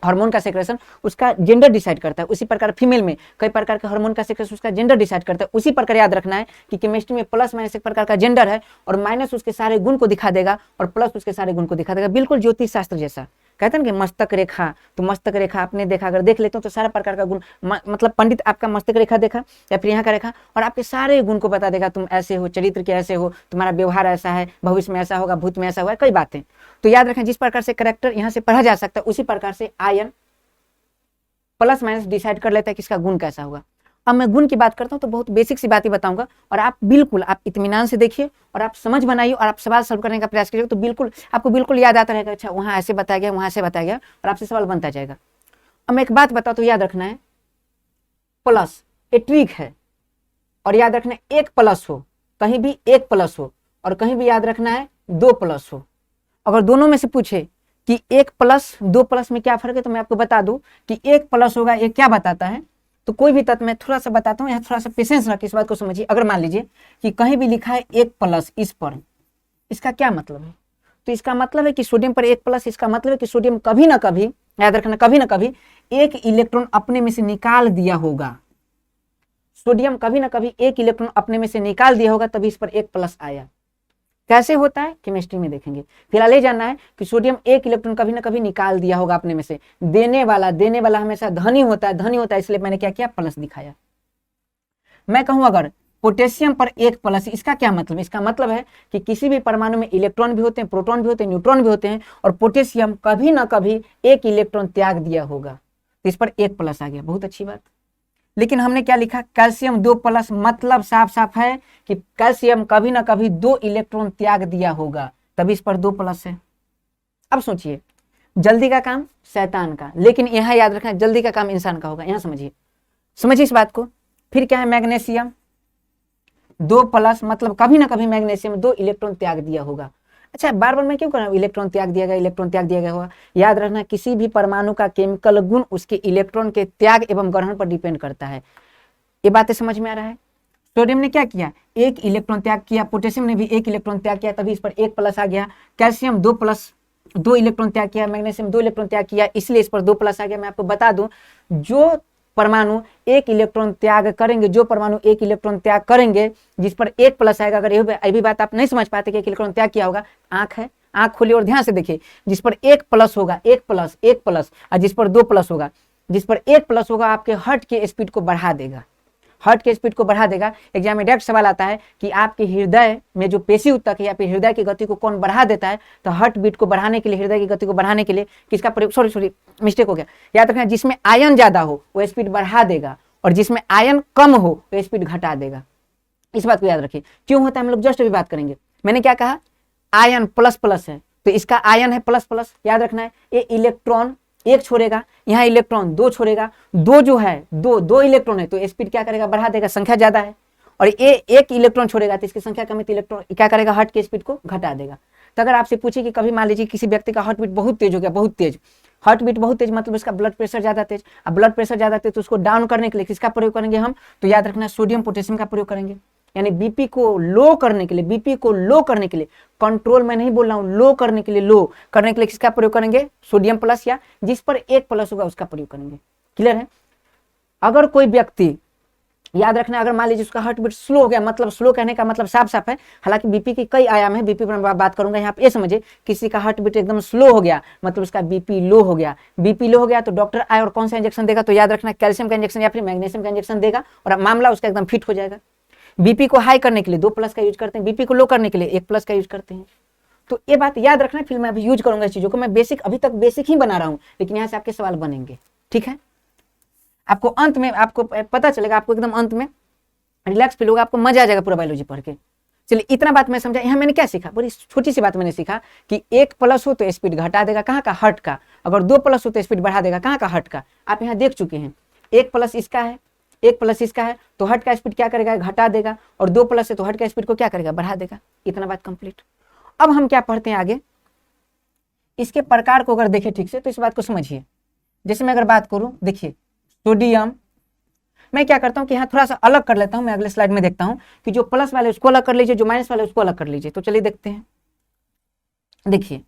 हार्मोन का सेक्रेशन उसका जेंडर डिसाइड करता है। उसी प्रकार फीमेल में कई प्रकार के हार्मोन का सेक्रेशन उसका जेंडर डिसाइड करता है। उसी प्रकार याद रखना है कि केमिस्ट्री में प्लस माइनस एक प्रकार का जेंडर है और माइनस उसके सारे गुण को दिखा देगा और प्लस उसके सारे गुण को दिखा देगा। बिल्कुल ज्योतिष शास्त्र जैसा। कहते हैं कि मस्तक रेखा, तो मस्तक रेखा आपने देखा, अगर देख लेते हो तो सारा प्रकार का गुण मतलब पंडित आपका मस्तक रेखा देखा या फिर यहाँ का रेखा और आपके सारे गुण को बता देगा। तुम ऐसे हो, चरित्र के ऐसे हो, तुम्हारा व्यवहार ऐसा है, भविष्य में ऐसा होगा, भूत में ऐसा हुआ है, कई बातें। तो याद रखें जिस प्रकार से कैरेक्टर यहाँ से पढ़ा जा सकता है उसी प्रकार से आयन प्लस माइनस डिसाइड कर लेता है किसका गुण कैसा होगा। अब मैं गुण की बात करता हूं तो बहुत बेसिक सी बात ही बताऊंगा और आप बिल्कुल आप इत्मीनान से देखिए और आप समझ बनाइए और आप सवाल सॉल्व करने का प्रयास करिए तो बिल्कुल आपको बिल्कुल याद आता रहेगा। अच्छा वहां ऐसे बताया गया, वहां ऐसे बताया गया और आपसे सवाल बनता जाएगा। अब मैं एक बात बताऊं तो याद रखना है प्लस ये ट्रिक है और याद रखना है 1 प्लस हो, कहीं भी 1 प्लस हो और कहीं भी याद रखना है 2 प्लस हो। अगर दोनों में से पूछे कि 1 प्लस 2 प्लस में क्या फर्क है तो मैं आपको बता दूं कि 1 प्लस होगा, ये क्या बताता है। तो कोई भी तत्व मैं थोड़ा सा बताता हूँ, यहाँ थोड़ा सा पेशेंस रखिए, इस बात को समझिए। अगर मान लीजिए कि कहीं भी लिखा है 1 प्लस इस पर, इसका क्या मतलब है? तो इसका मतलब है कि सोडियम पर 1 प्लस, इसका मतलब है कि सोडियम कभी ना कभी, याद रखना कभी ना कभी 1 इलेक्ट्रॉन अपने में से निकाल दिया होगा। सोडियम कभी ना कभी 1 इलेक्ट्रॉन अपने में से निकाल दिया होगा तभी इस पर 1 प्लस आया। कैसे होता है केमिस्ट्री में देखेंगे। फिलहाल ये जानना है कि सोडियम 1 इलेक्ट्रॉन कभी ना कभी निकाल दिया होगा अपने में से। देने वाला हमेशा धनी होता है, धनी होता है, इसलिए मैंने क्या किया प्लस दिखाया। मैं कहूं अगर पोटेशियम पर 1+, इसका क्या मतलब है? इसका मतलब है कि किसी भी परमाणु में इलेक्ट्रॉन भी होते हैं, प्रोटॉन भी होते हैं, न्यूट्रॉन भी होते हैं, और पोटेशियम कभी ना कभी 1 इलेक्ट्रॉन त्याग दिया होगा, तो इस पर 1+ आ गया, बहुत अच्छी बात। लेकिन हमने क्या लिखा? कैल्शियम 2+, मतलब साफ साफ है कि कैल्शियम कभी ना कभी 2 इलेक्ट्रॉन त्याग दिया होगा, तभी इस पर 2+ है। अब सोचिए, जल्दी का काम शैतान का, लेकिन यहां याद रखना जल्दी का काम इंसान का होगा। यहां समझिए इस बात को। फिर क्या है? मैग्नीशियम 2+, मतलब कभी ना कभी मैग्नीशियम 2 इलेक्ट्रॉन त्याग दिया होगा। अच्छा, बार बार मैं क्यों कर रहा हूं इलेक्ट्रॉन त्याग दिया गया, इलेक्ट्रॉन त्याग दिया गया होगा? याद रखना किसी भी परमाणु का केमिकल गुण उसके इलेक्ट्रॉन के त्याग एवं ग्रहण पर डिपेंड करता है। ये बातें समझ में आ रहा है? सोडियम ने क्या किया? 1 इलेक्ट्रॉन त्याग किया, पोटेशियम ने भी 1 इलेक्ट्रॉन त्याग किया, तभी इस पर 1+ आ गया। कैल्शियम 2 इलेक्ट्रॉन त्याग किया, मैग्नीशियम 2 इलेक्ट्रॉन त्याग किया, इसलिए इस पर 2+ आ गया। मैं आपको बता दूं, जो परमाणु 1 इलेक्ट्रॉन त्याग करेंगे, जो परमाणु 1 इलेक्ट्रॉन त्याग करेंगे, जिस पर 1+ आएगा, अगर ये भी बात आप नहीं समझ पाते कि 1 इलेक्ट्रॉन त्याग किया होगा, आंख है, आंख खोलिए और ध्यान से देखिए, जिस पर 1+ होगा, 1+, और जिस पर 2+ होगा, जिस पर 1+ होगा आपके हार्ट के स्पीड को बढ़ा देगा, हार्ट के स्पीड को बढ़ा देगा। एग्जाम में डायरेक्ट सवाल आता है कि आपके हृदय में जो पेशी ऊतक है या फिर हृदय की गति को कौन बढ़ा देता है? तो हार्ट बीट को बढ़ाने के लिए, हृदय की गति को बढ़ाने के लिए किसका प्रयोग? सॉरी मिस्टेक हो गया, याद रखना, जिसमें आयन ज्यादा हो वो स्पीड बढ़ा देगा, और जिसमें आयन कम हो वो स्पीड घटा देगा। इस बात को याद रखिए। क्यों होता है हम लोग जस्ट अभी बात करेंगे। मैंने क्या कहा? आयन प्लस है, तो इसका आयन है प्लस, याद रखना है। ये इलेक्ट्रॉन 1 छोड़ेगा, यहाँ इलेक्ट्रॉन 2 छोड़ेगा, 2 जो है, 2 इलेक्ट्रॉन है, तो स्पीड क्या करेगा? बढ़ा देगा, संख्या ज्यादा है। और ये 1 इलेक्ट्रॉन छोड़ेगा तो इसकी संख्या कम है, तो इलेक्ट्रॉन क्या करेगा? हार्ट की स्पीड को घटा देगा। तो अगर आपसे पूछे कि कभी मान लीजिए किसी व्यक्ति का हार्ट बीट बहुत तेज हो गया, बहुत तेज हार्ट बीट, बहुत तेज मतलब उसका ब्लड प्रेशर ज्यादा तेज। अब ब्लड प्रेशर ज्यादा तेज तो उसको डाउन करने के लिए किसका प्रयोग करेंगे हम? तो याद रखना सोडियम पोटेशियम का प्रयोग करेंगे। यानी बीपी को लो करने के लिए, बीपी को लो करने के लिए, कंट्रोल में नहीं बोल रहा हूं, लो करने के लिए, लो करने के लिए किसका प्रयोग करेंगे? सोडियम प्लस, या जिस पर 1+ होगा उसका प्रयोग करेंगे। क्लियर है? अगर कोई व्यक्ति, याद रखना, अगर मान लीजिए उसका हार्ट बीट स्लो हो गया, मतलब स्लो कहने का मतलब साफ साफ है, हालांकि बीपी की कई आयाम है, बीपी पर मैं बात करूंगा, यहाँ पे ये समझिए, किसी का हार्ट बीट एकदम स्लो हो गया मतलब उसका बीपी लो हो गया। बीपी लो हो गया तो डॉक्टर आए और कौन सा इंजेक्शन देगा? तो याद रखना कैल्शियम का इंजेक्शन या फिर मैग्नीशियम का इंजेक्शन देगा, और मामला उसका एकदम फिट हो जाएगा। बीपी को हाई करने के लिए 2+ का यूज करते हैं, बीपी को लो करने के लिए 1+ का यूज करते हैं। तो ये बात याद रखना, फिर मैं अभी यूज करूंगा इस चीजों को। मैं बेसिक, अभी तक बेसिक ही बना रहा हूं, लेकिन यहाँ से आपके सवाल बनेंगे, ठीक है? आपको अंत में आपको पता चलेगा, आपको एकदम अंत में रिलैक्स फील होगा, आपको मजा आ जाएगा पूरा बायोलॉजी पढ़ के। चलिए, इतना बात मैं समझा। यहाँ मैंने क्या सीखा? बड़ी छोटी सी बात मैंने सीखा कि 1+ हो तो स्पीड घटा देगा, कहाँ का? हार्ट का। अगर 2+ हो तो स्पीड बढ़ा देगा, कहाँ का? हार्ट का। आप यहाँ देख चुके हैं, 1+ इसका है, 1+ इसका है, तो हार्ट का स्पीड क्या करेगा? घटा देगा, और 2+ है तो हार्ट का स्पीड को क्या करेगा? बढ़ा देगा। इतना बात कंप्लीट। अब हम क्या पढ़ते हैं आगे? इसके प्रकार को अगर देखें ठीक से तो इस बात को समझिए। जैसे मैं अगर बात करूं, देखिए सोडियम, मैं क्या करता हूं कि यहाँ थोड़ा सा अलग कर लेता हूं। मैं अगले स्लाइड में देखता हूं कि जो प्लस वाले उसको अलग कर लीजिए, जो माइनस वाले उसको अलग कर लीजिए। तो चलिए देखते हैं। देखिए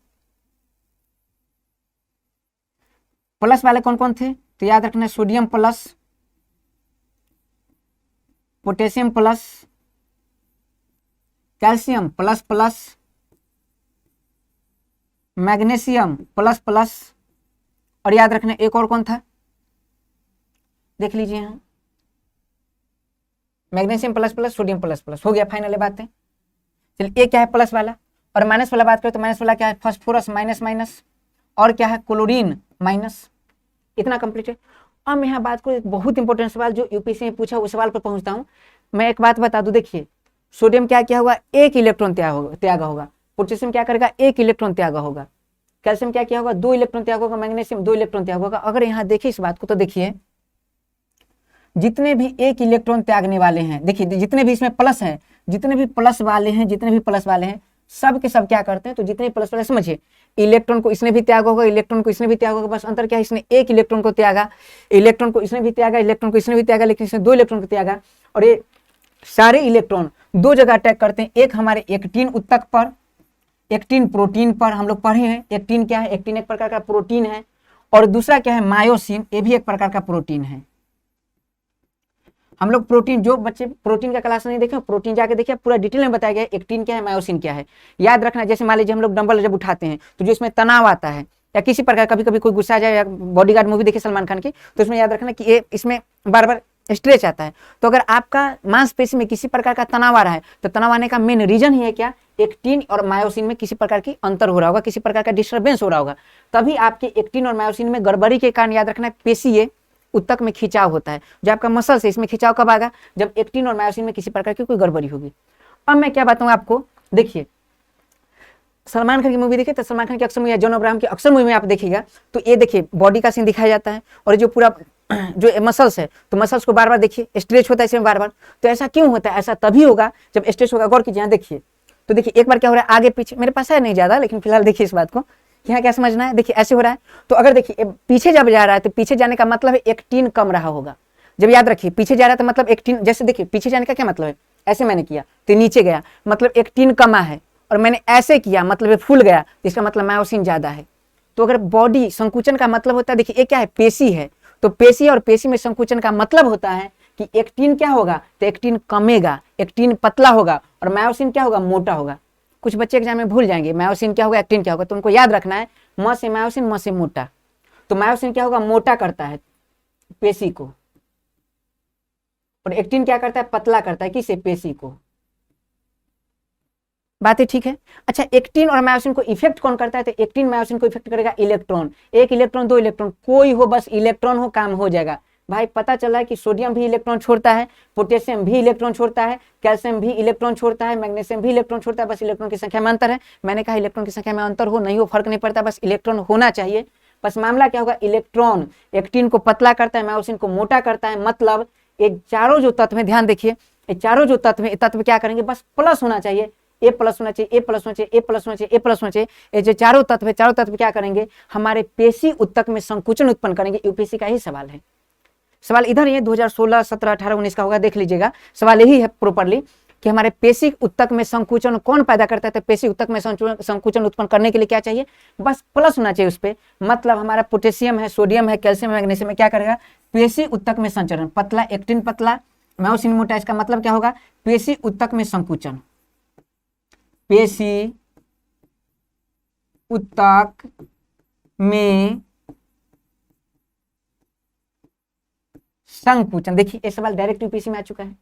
प्लस वाले कौन कौन थे? तो याद रखना sodium plus, potassium plus, calcium plus, magnesium plus, और याद रखना एक और कौन था? देख लीजिए यहाँ, मैग्नीशियम प्लस, सोडियम प्लस। हो गया, फाइनल बात है। चलिए, ये क्या है? प्लस वाला। और माइनस वाला बात करें तो माइनस वाला क्या है? फास्फोरस माइनस, और क्या है? Chlorine minus. इतना कंप्लीट है। अब मैं यहाँ बात करूँ, एक बहुत इंपॉर्टेंट सवाल जो यूपीएससी में पूछा, उस सवाल पर पहुंचता हूँ। मैं एक बात बता दूं, देखिए सोडियम क्या होगा? 1 इलेक्ट्रॉन त्यागा होगा। पोटेशियम क्या करेगा? 1 इलेक्ट्रॉन त्यागा होगा। कैल्शियम क्या होगा? 2 इलेक्ट्रॉन त्याग होगा। मैग्नीशियम 2 इलेक्ट्रॉन त्याग होगा। अगर यहाँ देखिए इस बात को, तो देखिए जितने भी 1 इलेक्ट्रॉन त्यागने वाले हैं, देखिए जितने भी इसमें प्लस हैं, जितने भी प्लस वाले हैं, सब के सब क्या करते हैं? तो जितने प्लस वाले, समझिए, इलेक्ट्रॉन को इसने भी त्याग होगा, इलेक्ट्रॉन को इसने भी त्याग होगा, बस अंतर क्या है? इसने 1 इलेक्ट्रॉन को त्यागा, इलेक्ट्रॉन को इसने भी त्यागा, इलेक्ट्रॉन को इसने भी त्यागा, लेकिन इसने 2 इलेक्ट्रॉन को त्यागा। और ये सारे इलेक्ट्रॉन 2 जगह अटैक करते हैं। एक हमारे एक्टिन उत्तक पर, एक्टिन प्रोटीन पर, हम लोग पढ़े हैं। एक्टिन क्या है? एक्टिन एक प्रकार का प्रोटीन है। और दूसरा क्या है? मायोसिन, ये भी एक प्रकार का प्रोटीन है। हम लोग प्रोटीन, जो बच्चे प्रोटीन का क्लास नहीं देखे, प्रोटीन जाके देखिए, पूरा डिटेल में बताया गया एक्टिन क्या है, मायोसिन क्या है। याद रखना, जैसे मान लीजिए हम लोग डंबल जब उठाते हैं तो जो इसमें तनाव आता है, या किसी प्रकार कभी कभी कोई गुस्सा आ जाए, या बॉडीगार्ड मूवी देखिए सलमान खान की, तो इसमें याद रखना कि ये इसमें बार बार स्ट्रेच आता है। तो अगर आपका मांसपेशी में किसी प्रकार का तनाव आ रहा है तो तनाव आने का मेन रीजन ही है क्या, एक्टिन और मायोसिन में किसी प्रकार की अंतर हो रहा होगा, किसी प्रकार का डिस्टर्बेंस हो रहा होगा, तभी आपके एक्टिन और मायोसिन में गड़बड़ी के कारण याद रखना पेशी उत्तक में खिंचाव होता है। जो आपका मसल है इसमें खिंचाव कब आएगा, जब एक्टिन और मायोसिन में किसी प्रकार की कोई गड़बड़ी होगी। अब मैं क्या बताऊं आपको, देखिए सलमान खान की मूवी देखिए तो सलमान खान की अक्सर मूवी या जॉन अब्राहम की अक्सर मूवी में आप देखिएगा तो ये देखिए बॉडी का सीन दिखाया जाता है और जो पूरा जो मसल्स है तो मसल्स को बार बार देखिए स्ट्रेच होता है इसमें बार बार। तो ऐसा क्यों होता है, ऐसा तभी होगा जब स्ट्रेच होगा। गौर कीजिए, देखिए तो देखिए एक बार क्या हो रहा है, आगे पीछे मेरे पास है नहीं ज्यादा, लेकिन फिलहाल देखिए इस बात को, यहाँ क्या समझना है। देखिए ऐसे हो रहा है, तो अगर देखिए पीछे जब जा रहा है तो पीछे जाने का मतलब है एक्टिन कम रहा होगा। जब याद रखिए पीछे जा रहा है तो मतलब एक्टिन, जैसे देखिए पीछे जाने का क्या मतलब है, ऐसे मैंने किया तो नीचे गया मतलब एक्टिन कमा है, और मैंने ऐसे किया मतलब ये फूल गया, इसका मतलब मायोसिन ज्यादा है। तो अगर बॉडी संकुचन का मतलब होता है, देखिए ये क्या है, पेशी है, तो पेशी और पेशी में संकुचन का मतलब होता है कि एक्टिन क्या होगा, तो एक्टिन कमेगा, एक्टिन पतला होगा, और मायोसिन क्या होगा, मोटा होगा। कुछ बच्चे एग्जाम में भूल जाएंगे मायोसिन क्या होगा, एक्टिन क्या होगा, तो उनको याद रखना है म से मायोसिन, म से मोटा। तो मायोसिन क्या होगा, मोटा करता है पेशी को, और एक्टिन क्या करता है, पतला करता है किसे, पेशी को। बातें ठीक है। अच्छा, एक्टिन और मायोसिन को इफेक्ट कौन करता है, तो एक्टिन मायोसिन को इफेक्ट करेगा इलेक्ट्रॉन। एक इलेक्ट्रॉन, दो इलेक्ट्रॉन, कोई हो, बस इलेक्ट्रॉन हो, काम हो जाएगा। भाई पता चला है कि सोडियम भी इलेक्ट्रॉन छोड़ता है, पोटेशियम भी इलेक्ट्रॉन छोड़ता है, कैल्शियम भी इलेक्ट्रॉन छोड़ता है, मैग्नीशियम भी इलेक्ट्रॉन छोड़ता है, बस इलेक्ट्रॉन की संख्या में अंतर है। मैंने कहा इलेक्ट्रॉन की संख्या में अंतर हो नहीं हो फर्क नहीं पड़ता, बस इलेक्ट्रॉन होना चाहिए। बस मामला क्या होगा, इलेक्ट्रॉन एक्टिन को पतला करता है, मायोसिन को मोटा करता है। मतलब ये चारों जो तत्व है, ध्यान देखिए, ये चारों जो तत्व है, तत्व क्या करेंगे, बस प्लस होना चाहिए, ए प्लस होना चाहिए, ए प्लस होना चाहिए, ए प्लस होना चाहिए, ए प्लस होना चाहिए। ये जो चारों तत्व है, चारों तत्व क्या करेंगे, हमारे पेशी उत्तक में संकुचन उत्पन्न करेंगे। यूपीएससी का ही सवाल है। सवाल इधर ही है, 2016, 17, 18, 19 का होगा, देख लीजिएगा। सवाल यही है प्रॉपरली कि हमारे पेशी उत्तक में संकुचन कौन पैदा करता है, तो पेशी उत्तक में संकुचन उत्पन्न करने के लिए क्या चाहिए, बस प्लस होना चाहिए उस पर। मतलब हमारा पोटेशियम है, सोडियम है, कैल्शियम है, मैग्नीशियम है, क्या करेगा, पेशी उत्तक में संचरण। पतला एक्टिन पतला, मायोसिन मोटा, इसका मतलब क्या होगा, पेशी उत्तक में संकुचन, पेशी उत्तक में संकुचन। देखिए ये सवाल डायरेक्ट यूपीएससी में आ चुका है,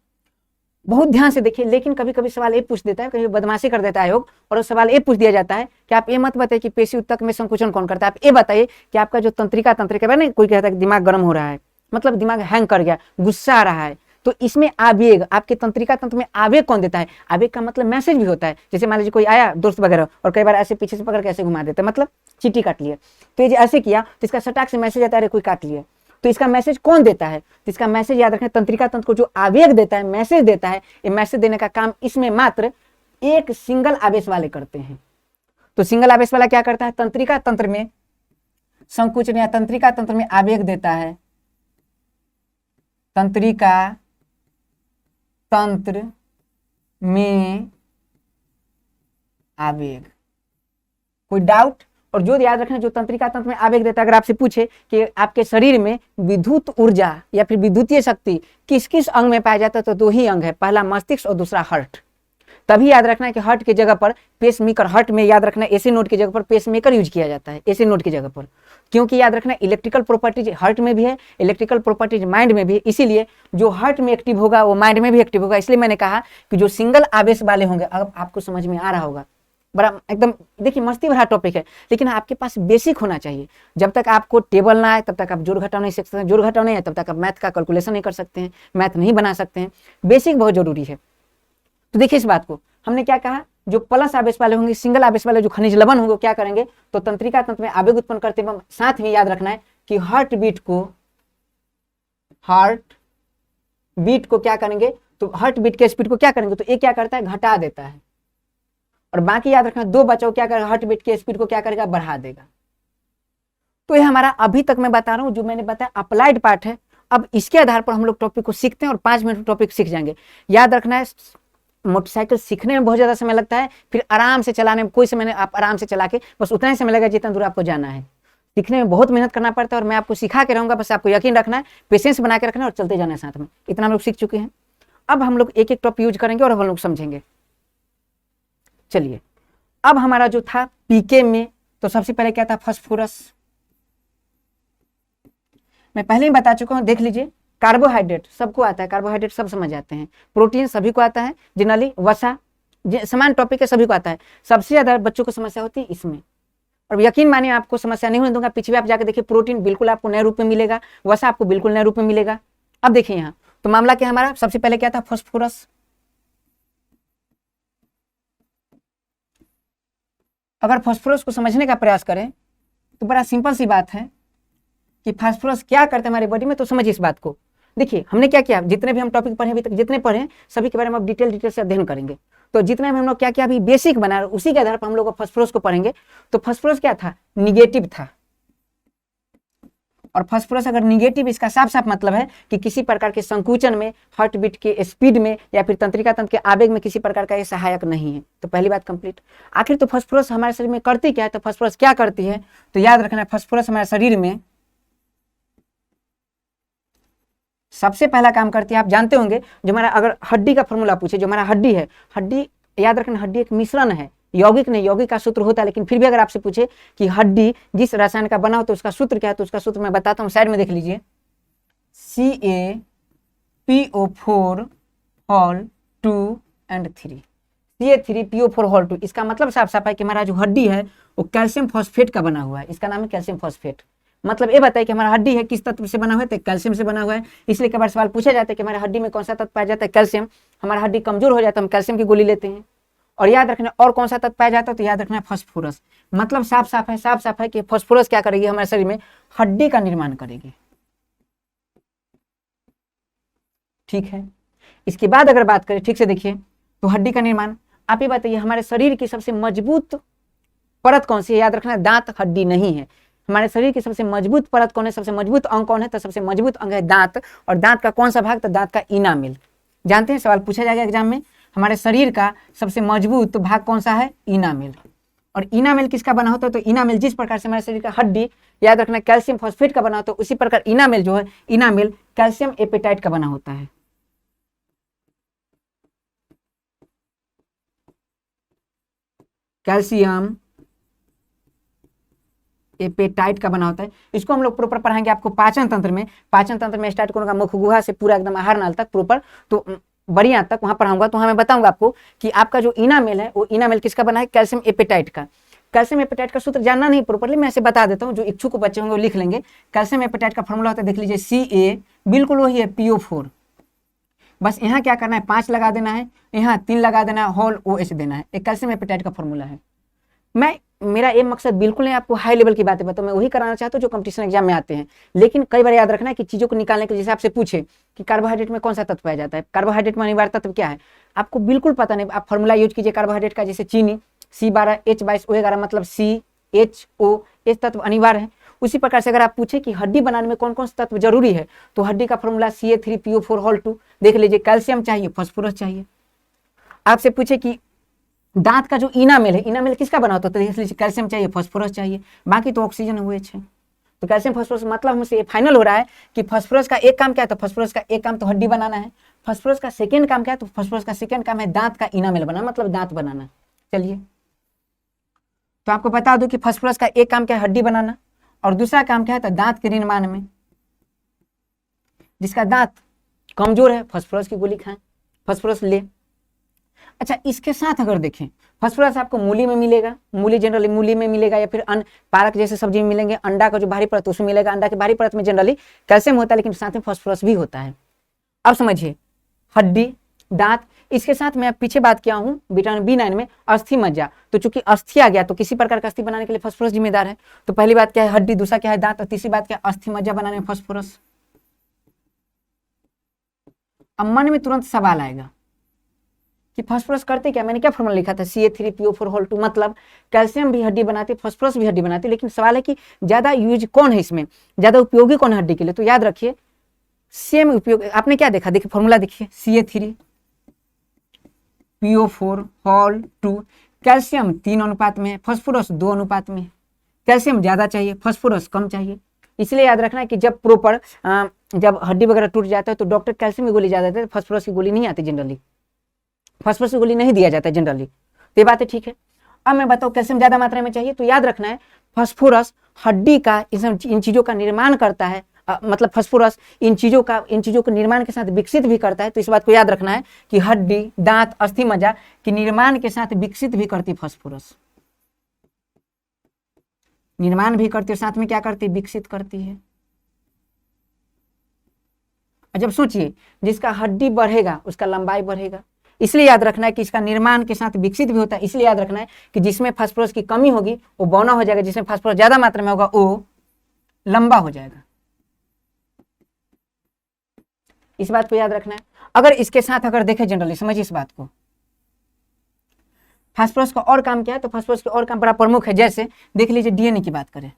बहुत ध्यान से देखिए। लेकिन कभी कभी सवाल ये पूछ देता है, कभी बदमाशी कर देता है आयोग, और उस सवाल ये पूछ दिया जाता है कि आप ये मत बताइए कि पेशी उत्तक में संकुचन कौन करता है, आप ये बताइए कि आपका जो तंत्रिका तंत्र के बारे में, कोई कहता है कि दिमाग गर्म हो रहा है, मतलब दिमाग हैंग कर गया, गुस्सा आ रहा है, तो इसमें आवेग, आपके तंत्रिका तंत्र में आवेग कौन देता है, आवेग का मतलब मैसेज भी होता है। जैसे मान लीजिए कोई आया दोस्त वगैरह और कई बार ऐसे पीछे से पकड़ के ऐसे घुमा देता है, मतलब चीटी काट लिया, तो ये ऐसे किया तो इसका सटाक से मैसेज आता है, अरे कोई काट लिया। तो इसका मैसेज कौन देता है, तो इसका मैसेज याद रखें, तंत्रिका तंत्र को जो आवेग देता है, मैसेज देता है, ये मैसेज देने का काम इसमें मात्र एक सिंगल आवेश वाले करते हैं। तो सिंगल आवेश वाला क्या करता है, तंत्रिका तंत्र में संकुचन या तंत्रिका तंत्र में आवेग देता है, तंत्रिका तंत्र में आवेग। कोई डाउट? और जो याद रखना, जो तंत्रिका तंत्र में आवेग देता है, अगर आपसे पूछे कि आपके शरीर में विद्युत ऊर्जा या फिर विद्युतीय शक्ति किस किस अंग में पाया जाता है, तो दो ही अंग है, पहला मस्तिष्क और दूसरा हार्ट। तभी याद रखना है कि हार्ट की जगह पर पेसमेकर, हार्ट में याद रखना एसी नोड की जगह पर पेसमेकर यूज किया जाता है, एसी नोड की जगह पर, क्योंकि याद रखना इलेक्ट्रिकल प्रॉपर्टीज हार्ट में भी है, इलेक्ट्रिकल प्रॉपर्टीज माइंड में भी है, इसीलिए जो हार्ट में एक्टिव होगा वो माइंड में भी एक्टिव होगा। इसलिए मैंने कहा कि जो सिंगल आवेश वाले होंगे, अब आपको समझ में आ रहा होगा, बड़ा एकदम देखिए मस्ती भरा टॉपिक है, लेकिन आपके पास बेसिक होना चाहिए। जब तक आपको टेबल ना आए तब तक आप जोड़ घटाव नहीं सीख सकते, जोड़ घटाव नहीं है तब तक आप मैथ का कैलकुलेशन नहीं कर सकते हैं, मैथ नहीं बना सकते हैं। बेसिक बहुत जरूरी है। तो देखिए इस बात को हमने क्या कहा, जो प्लस आवेश वाले होंगे, सिंगल आवेश वाले जो खनिज लवण होंगे, क्या करेंगे, तो तंत्रिका तंत्र में आवेग उत्पन्न करते हैं। साथ में याद रखना है कि हार्ट बीट को क्या करेंगे, तो हार्ट बीट के स्पीड को क्या करेंगे, तो ये क्या करता है, घटा देता है, और बाकी याद रखना दो बचाओ क्या करेगा, हार्ट बीट के स्पीड को क्या करेगा, बढ़ा देगा। तो ये हमारा अभी तक मैं बता रहा हूं, जो मैंने बताया अप्लाइड पार्ट है। अब इसके आधार पर हम लोग टॉपिक को सीखते हैं और 5 मिनट में टॉपिक सीख जाएंगे। याद रखना है, मोटरसाइकिल सीखने में बहुत ज्यादा समय लगता है, फिर आराम से चलाने में कोई समय नहीं, आप आराम से चला के बस उतना ही समय लगेगा जितना दूर आपको जाना है। सीखने में बहुत मेहनत करना पड़ता है, और मैं आपको सिखा के रहूंगा, बस आपको यकीन रखना है, पेशेंस बना के रखना है और चलते जाना है साथ में। इतना हम लोग सीख चुके हैं। अब हम लोग एक एक टॉपिक यूज करेंगे और हम लोग समझेंगे। चलिए, अब हमारा जो था पीके में, तो सबसे पहले क्या था, फास्फोरस। मैं पहले ही बता चुका हूं, देख लीजिए, कार्बोहाइड्रेट सबको आता है, कार्बोहाइड्रेट सब समझ जाते हैं। प्रोटीन सभी को आता है जनरली, वसा समान टॉपिक है, सभी को आता है। सबसे ज्यादा बच्चों को समस्या होती है इसमें, और यकीन मानिए आपको समस्या नहीं होने दूंगा। पीछे भी आप जाकर देखिए, प्रोटीन बिल्कुल आपको नए रूप में मिलेगा, वसा आपको बिल्कुल नए रूप में मिलेगा। अब देखिए यहाँ तो मामला क्या हमारा, सबसे पहले क्या था, फास्फोरस। अगर फास्फोरस को समझने का प्रयास करें तो बड़ा सिंपल सी बात है कि फास्फोरस क्या करते हैं हमारी बॉडी में, तो समझिए इस बात को। देखिए हमने क्या किया, जितने भी हम टॉपिक पढ़े अभी तक, जितने पढ़े सभी के बारे में अब डिटेल से अध्ययन करेंगे। तो जितने में हम लोग क्या क्या अभी बेसिक बना रहे, उसी के आधार पर हम लोग फास्फोरस को पढ़ेंगे। तो फास्फोरस क्या था, निगेटिव था। और फास्फोरस अगर निगेटिव, इसका साफ साफ मतलब है कि किसी प्रकार के संकुचन में, हार्ट बीट के स्पीड में, या फिर तंत्रिका तंत्र के आवेग में किसी प्रकार का ये सहायक नहीं है। तो पहली बात कंप्लीट। आखिर तो फास्फोरस हमारे शरीर में करती क्या है, तो फास्फोरस क्या करती है, तो याद रखना, फास्फोरस हमारे शरीर में सबसे पहला काम करती है, आप जानते होंगे, जो हमारा अगर हड्डी का फॉर्मूला पूछे, जो हमारा हड्डी है, हड्डी याद रखना, हड्डी एक मिश्रण है, यौगिक नहीं, यौगिक का सूत्र होता है, लेकिन फिर भी अगर आपसे पूछे कि हड्डी जिस रसायन का बना हो तो उसका सूत्र क्या है, तो उसका सूत्र मैं बताता हूँ, साइड में देख लीजिए, CaPO4 whole 2 and 3, CA3PO4 whole 2। इसका मतलब साफ साफ है कि हमारा जो हड्डी है वो कैल्शियम फॉस्फेट का बना हुआ है, इसका नाम है कैल्शियम फॉस्फेट। मतलब ये बताइए कि हमारा हड्डी है किस तत्व से बना हुआ है, तो कैल्शियम से बना हुआ है। इसलिए कई बार सवाल पूछा जाता है कि हमारे हड्डी में कौन सा तत्व पाया जाता है, कैल्शियम। हमारा हड्डी कमजोर हो जाता है, हम कैल्शियम की गोली लेते हैं। और याद रखना, और कौन सा तत्व पाया जाता है, तो याद रखना फास्फोरस। मतलब साफ साफ है कि फास्फोरस क्या करेगी, हमारे शरीर में हड्डी का निर्माण करेगी। ठीक है, इसके बाद अगर बात करें, ठीक से देखिए, तो हड्डी का निर्माण, आप ये बताइए हमारे शरीर की सबसे मजबूत परत कौन सी है, याद रखना, दांत हड्डी नहीं है। हमारे शरीर की सबसे मजबूत परत कौन है, सबसे मजबूत अंग कौन है, तो सबसे मजबूत अंग है दांत। और दांत का कौन सा भाग, तो दांत का इनामेल। जानते हैं, सवाल पूछा जाएगा एग्जाम में, हमारे शरीर का सबसे मजबूत भाग कौन सा है, इनामेल। और इनामेल किसका बना होता है, तो इनामेल जिस प्रकार से हमारे शरीर का हड्डी याद रखना कैल्शियम फॉस्फेट का बना होता है, उसी प्रकार इनामेल जो है, इनामेल कैल्शियम एपेटाइट का बना होता है। कैल्शियम एपेटाइट का बना होता है। इसको हम लोग प्रॉपर पढ़ाएंगे आपको पाचन तंत्र में। पाचन तंत्र में स्टार्ट करूंगा मुख गुहा से पूरा एकदम आहार नाल तक प्रॉपर, तो बड़ी आंत तक वहां पढ़ाऊंगा। तो मैं बताऊंगा आपको कि आपका जो इनामेल है वो इनामेल किसका बना है, कैल्शियम एपेटाइट का। कैल्शियम एपेटाइट का सूत्र जानना नहीं प्रॉपरली, मैं ऐसे बता देता हूँ, जो इच्छुक बच्चे होंगे वो लिख लेंगे। कैल्शियम एपेटाइट का फॉर्मूला होता है, देख लीजिए, Ca बिल्कुल वही है, PO4। बस यहाँ क्या करना है, 5 लगा देना है, यहाँ 3 लगा देना है, होल OH देना है। एक कैल्शियम एपेटाइट का फॉर्मूला है। मेरा ये मकसद बिल्कुल नहीं आपको हाई लेवल की बातें बताऊं, मैं वही कराना चाहता हूँ जो कंपटीशन एग्जाम में आते हैं। लेकिन कई बार याद रखना है कि चीजों को निकालने के, जैसे आपसे पूछे कि कार्बोहाइड्रेट में कौन सा तत्व पाया जाता है, कार्बोहाइड्रेट में अनिवार्य तत्व क्या है, आपको बिल्कुल पता नहीं, आप फॉर्मूला यूज कीजिए कार्बोहाइड्रेट का, जैसे चीनी C12H22O11, मतलब CHO, ये तत्व अनिवार्य है। उसी प्रकार से अगर आप पूछे कि हड्डी बनाने में कौन कौन सा तत्व जरूरी है, तो हड्डी का फॉर्मूला CA3PO4 होल 2। देख लीजिए, कैल्शियम चाहिए, फास्फोरस चाहिए। आपसे पूछे कि दांत का जो इनामेल है, इनामेल किसका बना होता है, तो देख लीजिए, कैल्शियम चाहिए, फास्फोरस चाहिए, बाकी तो ऑक्सीजन हुए है। तो कैल्शियम फास्फोरस, मतलब हमसे ये फाइनल हो रहा है कि फास्फोरस का एक काम क्या है, तो फास्फोरस का एक काम तो हड्डी बनाना है। फास्फोरस का सेकंड काम क्या है, तो फास्फोरस का सेकंड काम है दांत का इनामेल बनाना, मतलब दांत बनाना। चलिए, तो आपको बता दो कि फास्फोरस का एक काम क्या है, हड्डी बनाना, और दूसरा काम क्या है, तो दांत के निर्माण में। जिसका दांत कमजोर है, फास्फोरस की गोली खाएं, फास्फोरस ले। अच्छा, इसके साथ अगर देखें, फास्फोरस आपको मूली में मिलेगा, मूली जनरली मूली में मिलेगा, या फिर अन्न पालक जैसे सब्जी में मिलेंगे, अंडा का जो बाहरी परत उसमें मिलेगा। अंडा की बाहरी परत में जनरली कैल्शियम होता है, लेकिन साथ में फास्फोरस भी होता है। अब समझिए, हड्डी, दांत, इसके साथ मैं पीछे बात किया हूँ विटामिन B9 में अस्थि मज्जा। तो चूंकि अस्थि आ गया, तो किसी प्रकार का अस्थि बनाने के लिए फास्फोरस जिम्मेदार है। तो पहली बात क्या है, हड्डी, दूसरा क्या है, दांत, और तीसरी बात क्या है, अस्थि मज्जा बनाने में फास्फोरस। अब मन में तुरंत सवाल आएगा कि फास्फोरस करते क्या, मैंने क्या फॉर्मूला लिखा था, CA3PO4 होल 2, मतलब कैल्शियम भी हड्डी बनाती, फास्फोरस भी हड्डी बनाती। लेकिन सवाल है कि ज्यादा यूज कौन है इसमें, ज्यादा उपयोगी कौन है हड्डी के लिए, तो याद रखिए सेम उपयोग। आपने क्या देखा, देखिए फॉर्मूला देखिए, CA3PO4 होल 2, कैल्शियम 3 अनुपात में, फास्फोरस 2 अनुपात में। कैल्शियम ज्यादा चाहिए, फास्फोरस कम चाहिए। इसलिए याद रखना है कि जब प्रॉपर जब हड्डी वगैरह टूट जाता है तो डॉक्टर कैल्शियम की गोली ज्यादा देते हैं, फास्फोरस की गोली नहीं आती जनरली, फास्फोरस की गोली नहीं दिया जाता है जनरली। तो ये बात है, ठीक है। अब मैं बताऊँ कैल्शियम ज्यादा मात्रा में चाहिए, तो याद रखना है फास्फोरस हड्डी का इन चीजों का निर्माण करता है, मतलब फास्फोरस इन चीज़ों के निर्माण के साथ विकसित भी करता है। तो इस बात को याद रखना है कि हड्डी, दांत, अस्थि मज्जा के निर्माण के साथ विकसित भी करती फास्फोरस, निर्माण भी करती है, साथ में क्या करती है, विकसित करती है। जब सोचिए जिसका हड्डी बढ़ेगा उसका लंबाई बढ़ेगा, इसलिए याद रखना है कि इसका निर्माण के साथ विकसित भी होता है। इसलिए याद रखना है कि जिसमें फास्फोरस की कमी होगी वो बौना हो जाएगा, जिसमें फास्फोरस ज्यादा मात्रा में होगा वो लंबा हो जाएगा। इस बात को याद रखना है। अगर इसके साथ अगर देखें जनरली, समझिए इस बात को, फास्फोरस का और काम क्या है, तो फास्फोरस के और काम बड़ा प्रमुख है। जैसे देख लीजिए डीएनए की बात करें,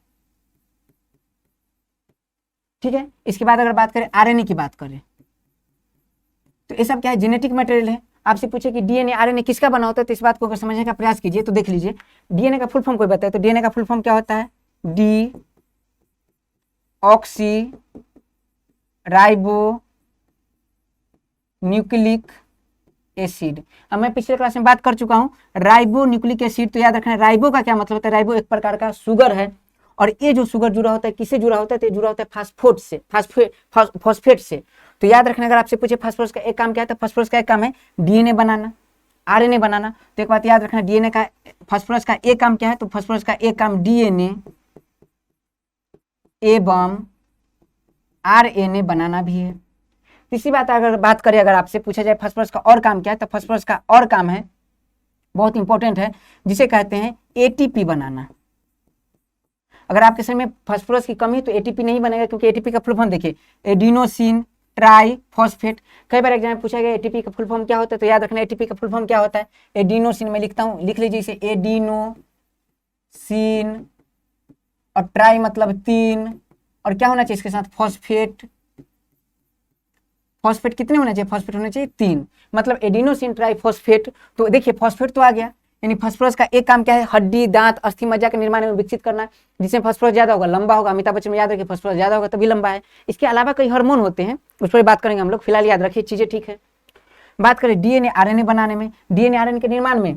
ठीक है, इसके बाद अगर बात करें आरएनए की बात करें, तो ये सब क्या है, जेनेटिक मटेरियल है। आपसे पूछे कि डीएनए आरएनए किसका बना होता है, तो इस बात को अगर समझने का प्रयास कीजिए तो देख लीजिए डीएनए का फुल फॉर्म कोई बताए, तो डीएनए का फुल फॉर्म क्या होता है, D oxy ribo nucleic acid. अब मैं पिछले क्लास में बात कर चुका हूं राइबो न्यूक्लिक एसिड। तो याद रखना है राइबो का क्या मतलब होता है, राइबो एक प्रकार का शुगर है, और ये जो शुगर जुड़ा होता है किससे जुड़ा होता है, तो ये जुड़ा होता है फास्फोट से, फॉस्फेट से। तो याद रखना अगर आपसे पूछे फास्फोरस का एक काम क्या है, तो फास्फोरस का एक काम है डीएनए बनाना, आरएनए बनाना। तो एक बात याद रखना, डीएनए का, फास्फोरस का एक काम क्या है, तो फास्फोरस का एक काम डीएनए एवं आरएनए बनाना भी है। तीसरी बात अगर बात करें, अगर आपसे पूछा जाए फास्फोरस का और काम क्या है, तो फास्फोरस का और काम है, बहुत इंपॉर्टेंट है, जिसे कहते हैं एटीपी बनाना। अगर आपके शरीर में फास्फोरस की कमी है तो एटीपी नहीं बनेगा, क्योंकि एटीपी का फुल फॉर्म देखिए एडिनोसिन ट्राई फॉस्फेट। कई बार एग्जाम में पूछा गया एटीपी का फुल फॉर्म क्या होता है, तो याद रखना एटीपी का फुल फॉर्म क्या होता है, एडिनोसिन। मैं लिखता हूं, लिख लीजिए इसे, एडिनोसिन, और ट्राई मतलब 3, और क्या होना चाहिए इसके साथ, फॉस्फेट। फॉस्फेट कितने होना चाहिए, फॉस्फेट होना चाहिए 3, मतलब एडिनोसिन ट्राई फॉस्फेट। तो देखिए फॉस्फेट तो आ गया, यानी फास्फोरस का एक काम क्या है, हड्डी, दांत, अस्थि मज्जा के निर्माण में विकसित करना, जिसमें फास्फोरस ज्यादा होगा लंबा होगा। अमिताभ बच्चन में याद रखिए फास्फोरस ज्यादा होगा तभी लंबा है। इसके अलावा कई हार्मोन होते हैं, उस पर बात करेंगे हम लोग, फिलहाल याद रखिए चीजें, ठीक है। बात करें डीएनए आरएनए बनाने में, डीएनए आरएनए के निर्माण में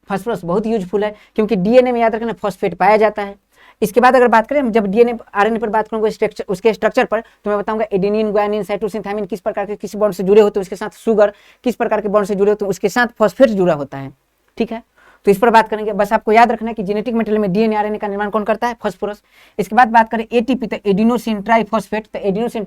फास्फोरस बहुत यूजफुल है, क्योंकि डीएनए में याद रखना फॉस्फेट पाया जाता है। इसके बाद अगर बात करें, जब डीएनए आरएनए पर बात करूंगा उसके स्ट्रक्चर पर, तो मैं बताऊंगा एडेनिन, ग्वानिन, साइटोसिन, थायमिन किस प्रकार के किस बॉन्ड से जुड़े होते हैं, उसके साथ शुगर किस प्रकार के बॉन्ड से जुड़े होते हैं, उसके साथ फॉस्फेट जुड़ा होता है, ठीक है। तो इस पर बात करेंगे। बस आपको याद रखना है कि जेनेटिक मटेरियल में डीएनए आरएनए का निर्माण कौन करता है, फास्फोरस। इसके बाद बात करें एटीपी, तो एडिनोसिन ट्राइफॉस्फेट, तो एडिनोसिन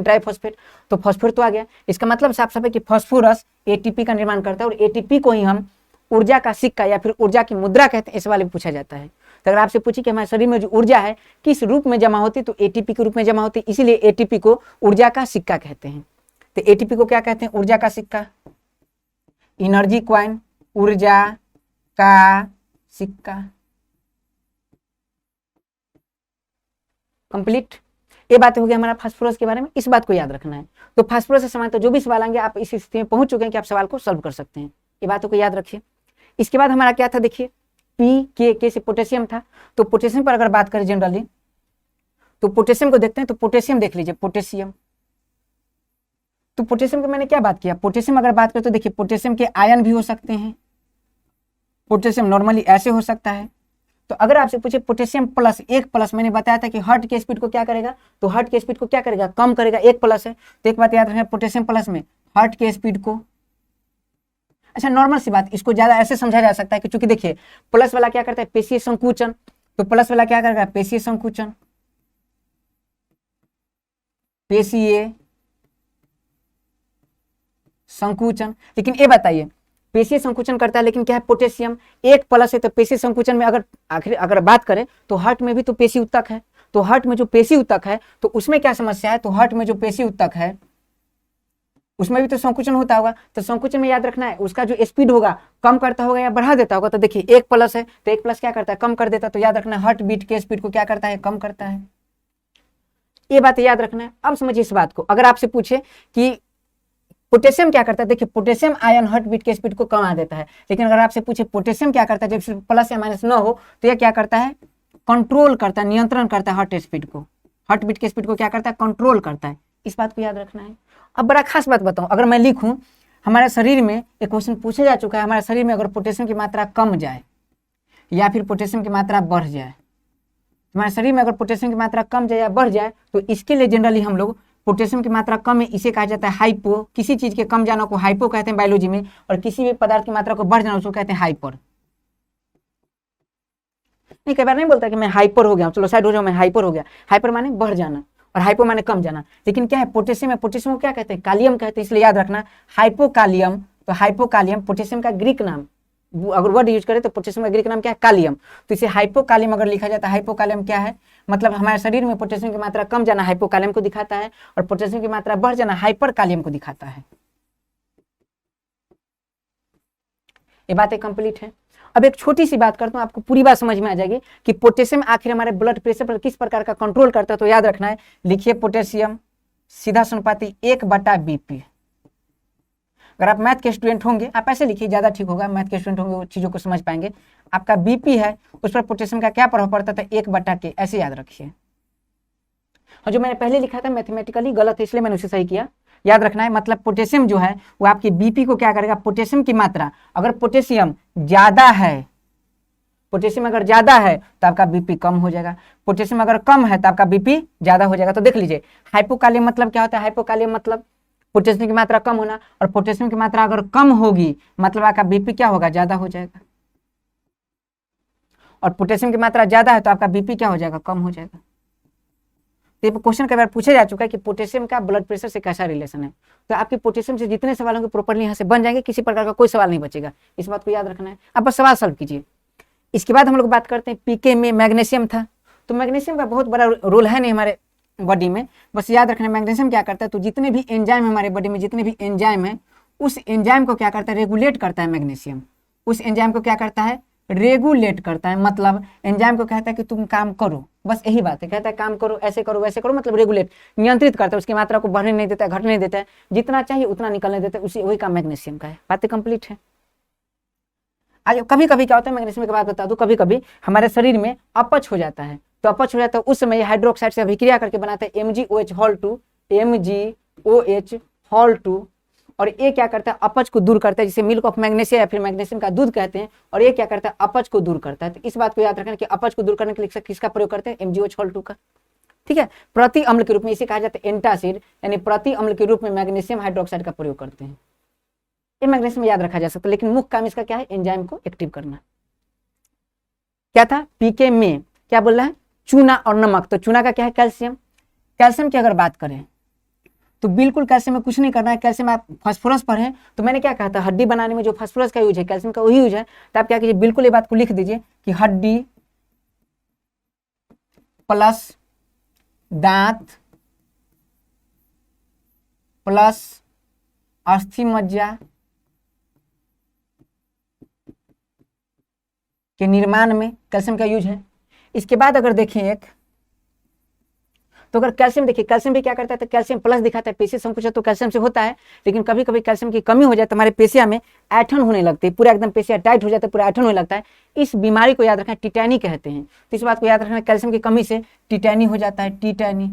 ट्राइफॉस्फेट, तो फॉस्फेट तो आ गया। इसका मतलब साफ साफ है कि फास्फोरस एटीपी का निर्माण करता है, और एटीपी को ही हम ऊर्जा का सिक्का या फिर ऊर्जा की मुद्रा कहते हैं, इस वाले में पूछा जाता है। तो अगर आपसे पूछे कि हमारे शरीर में जो ऊर्जा है किस रूप में जमा होती है, तो एटीपी के रूप में जमा होती है, इसीलिए एटीपी को ऊर्जा का सिक्का कहते हैं। तो एटीपी को क्या कहते हैं, ऊर्जा का सिक्का, एनर्जी कॉइन, ऊर्जा का सिक्का। कंप्लीट। ये बात हो गई हमारा फास्फोरस के बारे में, इस बात को याद रखना है। तो फास्फोरस से समान तो जो भी सवाल आएंगे आप इस स्थिति में पहुंच चुके हैं कि आप सवाल को सॉल्व कर सकते हैं, ये बातों को याद रखिए। इसके बाद हमारा क्या था, देखिए पी के से पोटेशियम था। तो पोटेशियम पर अगर बात करें जनरली, तो पोटेशियम को देखते हैं। तो पोटेशियम देख लीजिए, पोटेशियम, तो पोटेशियम की मैंने क्या बात किया, पोटेशियम अगर बात करें तो देखिए पोटेशियम के आयन भी हो सकते हैं, पोटेशियम नॉर्मली ऐसे हो सकता है। तो अगर आपसे पूछे पोटेशियम प्लस, एक प्लस, मैंने बताया था कि हार्ट के स्पीड को क्या करेगा, तो हार्ट के स्पीड को क्या करेगा, कम करेगा, एक प्लस है। तो एक बात याद रखना, पोटेशियम प्लस में हार्ट के स्पीड को, अच्छा नॉर्मल सी बात, इसको ज्यादा ऐसे समझा जा सकता है कि चूंकि देखिए प्लस वाला क्या करता है, पेशीय संकुचन, तो प्लस वाला क्या करेगा, पेशीय संकुचन, पेशीय संकुचन। लेकिन ये बताइए पेशीय संकुचन करता है, लेकिन क्या है, पोटेशियम एक प्लस है। तो पेशीय संकुचन में अगर आखिर अगर बात करें तो हार्ट में भी तो पेशी उत्तक है, तो हार्ट में जो पेशी उत्तक है तो उसमें क्या समस्या है, तो हार्ट में जो पेशी उत्तक है उसमें भी तो संकुचन होता होगा। तो संकुचन में याद रखना है उसका जो स्पीड होगा कम करता होगा या बढ़ा देता होगा। तो देखिए एक प्लस है, तो एक प्लस क्या करता है, कम कर देता है। तो याद रखना हार्ट बीट के स्पीड को क्या करता है, कम करता है। ये बात याद रखना है। अब समझिए इस बात को, अगर आपसे पूछे कि पोटेशियम क्या करता है, देखिए पोटेशियम आयन हार्ट बीट के स्पीड को कमा देता है, लेकिन अगर आपसे पूछे पोटेशियम क्या करता है, जब प्लस या माइनस न हो तो यह क्या करता है, कंट्रोल करता है, नियंत्रण करता है हार्ट स्पीड को, हार्ट बीट के स्पीड को क्या करता है, कंट्रोल करता है। इस बात को याद रखना है। अब बड़ा खास बात बताऊं, अगर मैं लिखूं हमारे शरीर में, एक क्वेश्चन पूछा जा चुका है, हमारे शरीर में अगर पोटेशियम की मात्रा कम जाए या फिर पोटेशियम की मात्रा बढ़ जाए तुम्हारे शरीर में अगर पोटेशियम की मात्रा कम जाए या बढ़ जाए तो इसके लिए जनरली हम लोग पोटेशियम की मात्रा कम है इसे कहा जाता है हाइपो, किसी चीज के कम जाना को हाइपो कहते हैं बायोलॉजी में, और किसी भी पदार्थ की मात्रा को बढ़ जाना उसको कहते हैं हाइपर। नहीं, कई बार नहीं बोलता कि मैं हाइपर हो गया, चलो साइड हो जाओ, मैं हाइपर हो गया। हाइपर माने बढ़ जाना और हाइपो माने कम जाना। लेकिन क्या है पोटेशियम है, पोटेशियम को क्या कहते हैं, कालियम कहते हैं, इसलिए याद रखना हाइपोकालियम। तो हाइपोकालियम पोटेशियम का ग्रीक नाम, अगर वर्ड यूज करें तो पोटेशियम का ग्रीक नाम क्या है, कालियम। तो इसे हाइपोकालियम अगर लिखा जाता है, हाइपोकालियम क्या है, मतलब हमारे शरीर में पोटेशियम की मात्रा कम जाना हाइपोकालियम को दिखाता है, और पोटेशियम की मात्रा बढ़ जाना हाइपरकालियम को दिखाता है। ये बातें कंप्लीट है। अब एक छोटी सी बात करता हूँ, आपको पूरी बात समझ में आ जाएगी कि पोटेशियम आखिर हमारे ब्लड प्रेशर पर किस प्रकार का कंट्रोल करता है। तो याद रखना है, लिखिए पोटेशियम सीधा समानुपाती 1/BP। अगर आप मैथ के स्टूडेंट होंगे आप ऐसे लिखिए, ज्यादा ठीक होगा, मैथ के स्टूडेंट होंगे वो चीजों को समझ पाएंगे। आपका बीपी है उस पर पोटेशियम का क्या प्रभाव पड़ता था, 1/K, ऐसे याद रखिए। और जो मैंने पहले लिखा था मैथमेटिकली गलत है, इसलिए मैंने उसे सही किया। याद रखना है, मतलब पोटेशियम जो है वो आपकी बीपी को क्या करेगा, पोटेशियम की मात्रा, अगर पोटेशियम ज्यादा है, पोटेशियम अगर ज्यादा है तो आपका बीपी कम हो जाएगा, पोटेशियम अगर कम है तो आपका बीपी ज्यादा हो जाएगा। तो देख लीजिए हाइपोकालियम मतलब क्या होता है, हाइपोकालियम मतलब पोटेशियम की मात्रा कम होना, और पोटेशियम की मात्रा अगर कम होगी मतलब आपका बीपी क्या होगा, ज्यादा हो जाएगा, और पोटेशियम की मात्रा ज्यादा है तो आपका बीपी क्या हो जाएगा, कम हो जाएगा। तो ये क्वेश्चन कई बार पूछा जा चुका है कि पोटेशियम का ब्लड प्रेशर से कैसा रिलेशन है। तो आपके पोटेशियम से जितने सवाल होंगे प्रॉपर्ली यहाँ से बन जाएंगे, किसी प्रकार का कोई सवाल नहीं बचेगा, इस बात को याद रखना है। आप बस सवाल सॉल्व कीजिए। इसके बाद हम लोग बात करते हैं पीके में मैग्नीशियम था। तो मैग्नीशियम का बहुत बड़ा रोल है नहीं हमारे बॉडी में, बस याद रखना मैग्नीशियम क्या करता है, तो जितने भी एंजाइम हमारे बॉडी में, जितने भी एंजाइम है उस एंजाइम को क्या करता है, रेगुलेट करता है मैग्नीशियम। उस एंजाइम को क्या करता है, रेगुलेट करता है, मतलब एंजाइम को कहता है कि तुम काम करो, बस यही बात है, कहता है काम करो, ऐसे करो वैसे करो, मतलब रेगुलेट, नियंत्रित करता है, उसकी मात्रा को बढ़ने नहीं देता है, घटने नहीं देता है, जितना चाहिए उतना निकलने देता है, उसी वही काम मैग्नीशियम का है। बातें कंप्लीट है। आज कभी कभी क्या होता है, मैग्नीशियम की बात बता दूं, कभी कभी हमारे शरीर में अपच हो जाता है, तो अपच हो जाता है उस समय हाइड्रोक्साइड से अभिक्रिया करके बनाता है MgOH, MgOH, और ये क्या करता है, अपच को दूर करता है, जिसे मिल्क ऑफ मैग्नीशियम या फिर मैग्नीशियम का दूध कहते हैं, और ये क्या करता है, अपच को दूर करता है। तो इस बात को याद रखना कि अपच को दूर करने के लिए किसका प्रयोग करते हैं, MgOH का, ठीक है। प्रति अम्ल के रूप में इसे कहा जाता है एंटासिड, यानी प्रति अम्ल के रूप में मैग्नीशियम हाइड्रोक्साइड का प्रयोग करते हैं। ये मैग्नीशियम याद रखा जा सकता है, लेकिन मुख्य काम इसका क्या है, एंजाइम को एक्टिव करना। क्या था पीके में, क्या बोल रहा है, चूना और नमक। तो चूना का क्या है, कैल्शियम। कैल्शियम की अगर बात करें तो बिल्कुल कैल्शियम में कुछ नहीं करना है। कैल्शियम आप फास्फोरस पर है, तो मैंने क्या कहा था, हड्डी बनाने में जो फास्फोरस का यूज है कैल्शियम का वही यूज है। तो आप क्या कीजिए, बिल्कुल ये बात को लिख दीजिए कि हड्डी प्लस दांत प्लस अस्थि मज्जा के निर्माण में कैल्शियम का यूज है। इसके बाद अगर देखें एक, तो अगर कैल्शियम देखिए, कैल्शियम भी क्या करता है, तो कैल्शियम प्लस दिखाता है, पेशी संकुचन तो कैल्शियम से होता है, लेकिन कभी कभी कैल्शियम की कमी हो जाए तो हमारे पेशिया में ऐठन होने लगती है, पूरा एकदम पेशिया टाइट हो जाता है, पूरा ऐठन होने लगता है। इस बीमारी को याद रखना, टिटैनी कहते हैं। तो इस बात को याद रखना, कैल्शियम की कमी से टिटैनी हो जाता है, टिटैनी।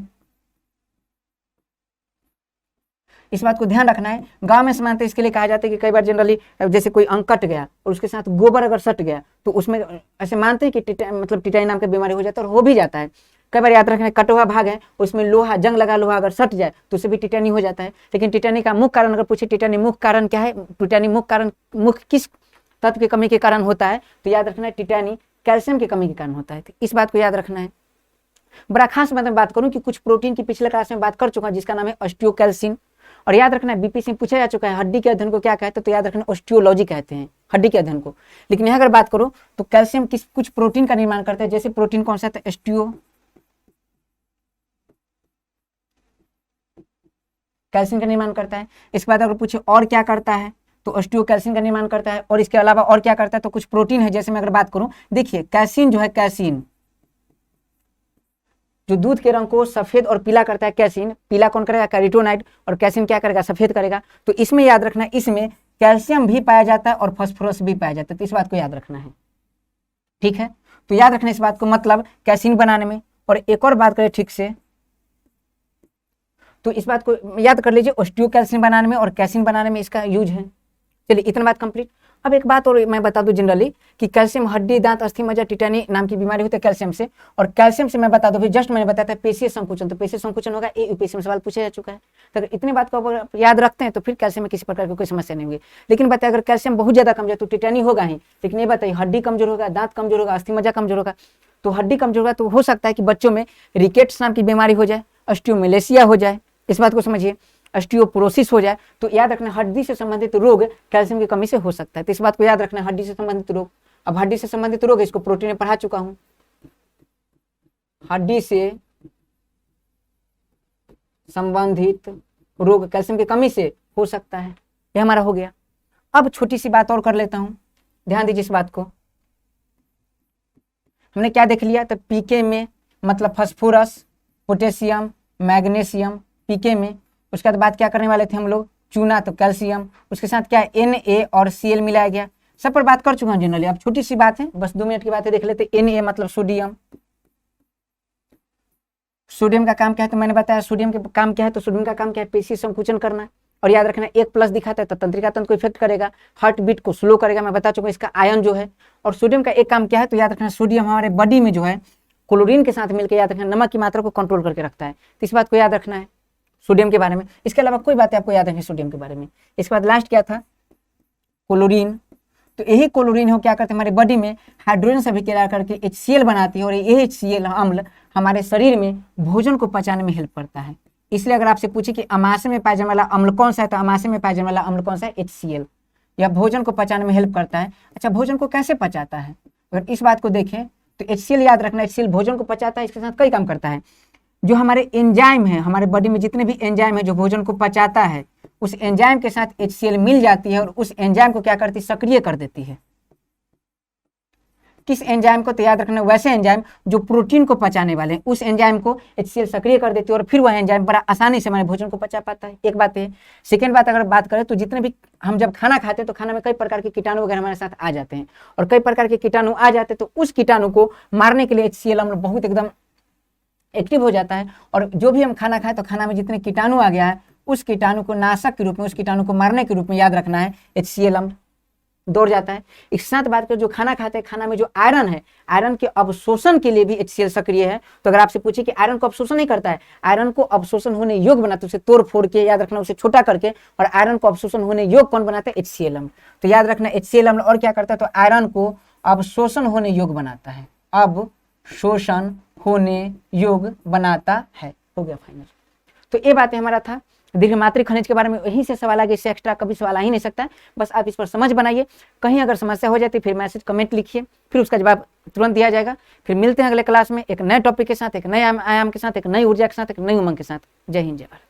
इस बात को ध्यान रखना है। गांव में समानता इसके लिए कहा जाता है कि कई बार जनरली जैसे कोई अंग कट गया और उसके साथ गोबर अगर सट गया तो उसमें ऐसे मानते हैं कि मतलब टिटैनी नाम की बीमारी हो जाता है, और हो भी जाता है। कई बार याद रखना, कटा हुआ भाग है उसमें लोहा, जंग लगा लोहा अगर सट जाए तो उससे भी टिटैनी हो जाता है। लेकिन टिटैनी का मुख्य कारण अगर पूछे, टिटैनी मुख्य कारण क्या है, टिटैनी मुख्य किस तत्व की कमी के कारण होता है, तो याद रखना है टिटैनी कैल्शियम की कमी के कारण होता है। तो इस बात को याद रखना है। बड़ा खास मैं बात करूं कि कुछ प्रोटीन की पिछले क्लास में बात कर चुका जिसका नाम है ऑस्टियोकैल्सिन। और याद रखना है बीपी से पूछा जा चुका है हड्डी के अध्ययन को क्या कहते हैं, तो याद रखना ऑस्टियोलॉजी कहते हैं हड्डी के अध्ययन को। लेकिन यहाँ अगर बात करो तो कैल्शियम कुछ प्रोटीन का निर्माण करता है, जैसे प्रोटीन कौन सा था, ऑस्टियो कैल्शियम का निर्माण करता है। इसके बाद अगर पूछे और क्या करता है, तो ऑस्टियोकैल्सिन का निर्माण करता है। और इसके अलावा और क्या करता है, तो कुछ प्रोटीन है, जैसे मैं अगर बात करूं, देखिए कैसीन जो है, कैसीन जो दूध के रंग को सफेद और पीला करता है, कैसीन पीला कौन करेगा, कैरोटीनॉइड, और कैसीन क्या करेगा, सफेद करेगा। तो इसमें याद रखना है, इसमें कैल्शियम भी पाया जाता है और फास्फोरस भी पाया जाता है। तो इस बात को याद रखना है, ठीक है। तो याद रखना इस बात को, मतलब कैसीन बनाने में। और एक और बात करें ठीक से, तो इस बात को याद कर लीजिए, ऑस्टियोकैल्सिन बनाने में और कैसीन बनाने में इसका यूज है। चलिए इतना बात कंप्लीट। अब एक बात और मैं बता दूं जनरली कि कैल्शियम हड्डी, दांत, अस्थि मज्जा, टिटैनी नाम की बीमारी होती है कैल्शियम से। और कैल्शियम से मैं बता दूं, जस्ट मैंने बताया था पेशीय संकुचन, तो पेशीय संकुचन होगा, ये यूपीएससी में सवाल पूछा जा चुका है। तो अगर इतनी बात को अगर याद रखते हैं तो फिर कैल्शियम में किसी प्रकार की कोई समस्या नहीं होगी। लेकिन बताया अगर कैल्शियम बहुत ज्यादा कमजोर तो टिटैनी होगा ही, लेकिन ये बताइए हड्डी कमजोर होगा, दांत कमजोर होगा, अस्थि मज्जा कमजोर होगा। तो हड्डी कमजोर होगा तो हो सकता है कि बच्चों में रिकेट्स नाम की बीमारी हो जाए, ऑस्टियोमेलेशिया हो जाए, इस बात को समझिए, ऑस्टियोपोरोसिस हो जाए। तो याद रखना हड्डी से संबंधित रोग कैल्शियम की कमी से हो सकता है, तो इस बात को याद रखना, हड्डी से संबंधित रोग। अब हड्डी से संबंधित रोग इसको प्रोटीन में पढ़ा चुका हूं, हड्डी से संबंधित रोग कैल्शियम की कमी से हो सकता है, यह हमारा हो गया। अब छोटी सी बात और कर लेता हूं, ध्यान दीजिए इस बात को। हमने क्या देख लिया, तो पीके में मतलब फास्फोरस, पोटेशियम, मैग्नीशियम, पीके में। उसके बाद क्या करने वाले थे हम लोग, चूना तो कैल्शियम, उसके साथ क्या Na और Cl मिलाया गया, सब पर बात कर चुका हूं जनरली। अब छोटी सी बात है, बस 2 मिनट की बात है, देख लेते। Na मतलब सोडियम, सोडियम का काम क्या है, तो मैंने बताया सोडियम का काम क्या है, तो सोडियम का काम क्या है, पेशी संकुचन करना। और याद रखना 1+ दिखाता है तो तंत्रिका तंत्र को इफेक्ट करेगा, हार्ट बीट को स्लो करेगा, मैं बता चुका हूं इसका आयन जो है। और सोडियम का एक काम क्या है, तो याद रखना सोडियम हमारे बॉडी में जो है क्लोरीन के साथ मिलकर याद रखना नमक की मात्रा को कंट्रोल करके रखता है, तो इस बात को याद रखना है सोडियम के बारे में। इसके अलावा कोई बातें आपको याद रखनी सोडियम के बारे में। इसके बाद लास्ट क्या था, क्लोरीन। तो यही क्लोरीन हो क्या करते हैं हमारे बॉडी में हाइड्रोजन से अभिक्रिया करके HCl बनाती है, और ये HCl अम्ल हमारे शरीर में भोजन को पचाने में हेल्प करता है। इसलिए अगर आपसे पूछे कि अमाशय में पाया जाने वाला अम्ल कौन सा है, तो अमाशय में पाया जाने वाला अम्ल कौन सा है, HCl। यह भोजन को पचाने में हेल्प करता है। अच्छा, भोजन को कैसे पचाता है, अगर इस बात को देखें तो HCl याद रखना, HCl भोजन को पचाता है, इसके साथ कई काम करता है। जो हमारे एंजाइम है, हमारे बॉडी में जितने भी एंजाइम है जो भोजन को पचाता है, उस एंजाइम के साथ HCl मिल जाती है और उस एंजाइम को क्या करती है, सक्रिय कर देती है। किस एंजाइम को, तो याद रखना वैसे एंजाइम जो प्रोटीन को पचाने वाले हैं, उस एंजाइम को HCl सक्रिय कर देती है और फिर वह एंजाइम बड़ा आसानी से हमारे भोजन को पचा पाता है। एक बात है। सेकेंड बात अगर बात करें तो जितने भी हम जब खाना खाते हैं तो खाना में कई प्रकार के कीटाणु वगैरह हमारे साथ आ जाते हैं, और कई प्रकार के कीटाणु आ जाते हैं तो उस कीटाणु को मारने के लिए HCl अम्ल बहुत एकदम एक्टिव हो जाता है। और जो भी हम खाना खाएं तो खाना में जितने कीटाणु आ गया है उस कीटाणु को नाशक के रूप में, उस कीटाणु को मारने के रूप में याद रखना है HCl अम्ल दौड़ जाता है। एक साथ बात करें जो खाना खाते हैं, खाना में जो आयरन है, आयरन के अवशोषण के लिए भी HCl सक्रिय है। तो अगर आपसे पूछे कि आयरन को अवशोषण नहीं करता है, आयरन को अवशोषण होने योग्य बनाते, उसे तोड़ फोड़ के याद रखना, उसे छोटा करके, और आयरन को अवशोषण होने योग्य कौन बनाता है, HCl अम्ल। तो याद रखना HCl अम्ल और क्या करता है, तो आयरन को अवशोषण होने योग्य बनाता है, अवशोषण होने योग्य बनाता है। हो गया फाइनल। तो ये बातें हमारा था दीर्घमात्रिक खनिज के बारे में। यहीं से सवाल आगे, इससे एक्स्ट्रा कभी सवाल आ ही नहीं सकता है। बस आप इस पर समझ बनाइए, कहीं अगर समस्या हो जाती फिर मैसेज कमेंट लिखिए, फिर उसका जवाब तुरंत दिया जाएगा। फिर मिलते हैं अगले क्लास में एक नए टॉपिक के साथ, एक नए आयाम के साथ, एक नई ऊर्जा के साथ, एक नई उमंग के साथ। जय हिंद, जय भारत।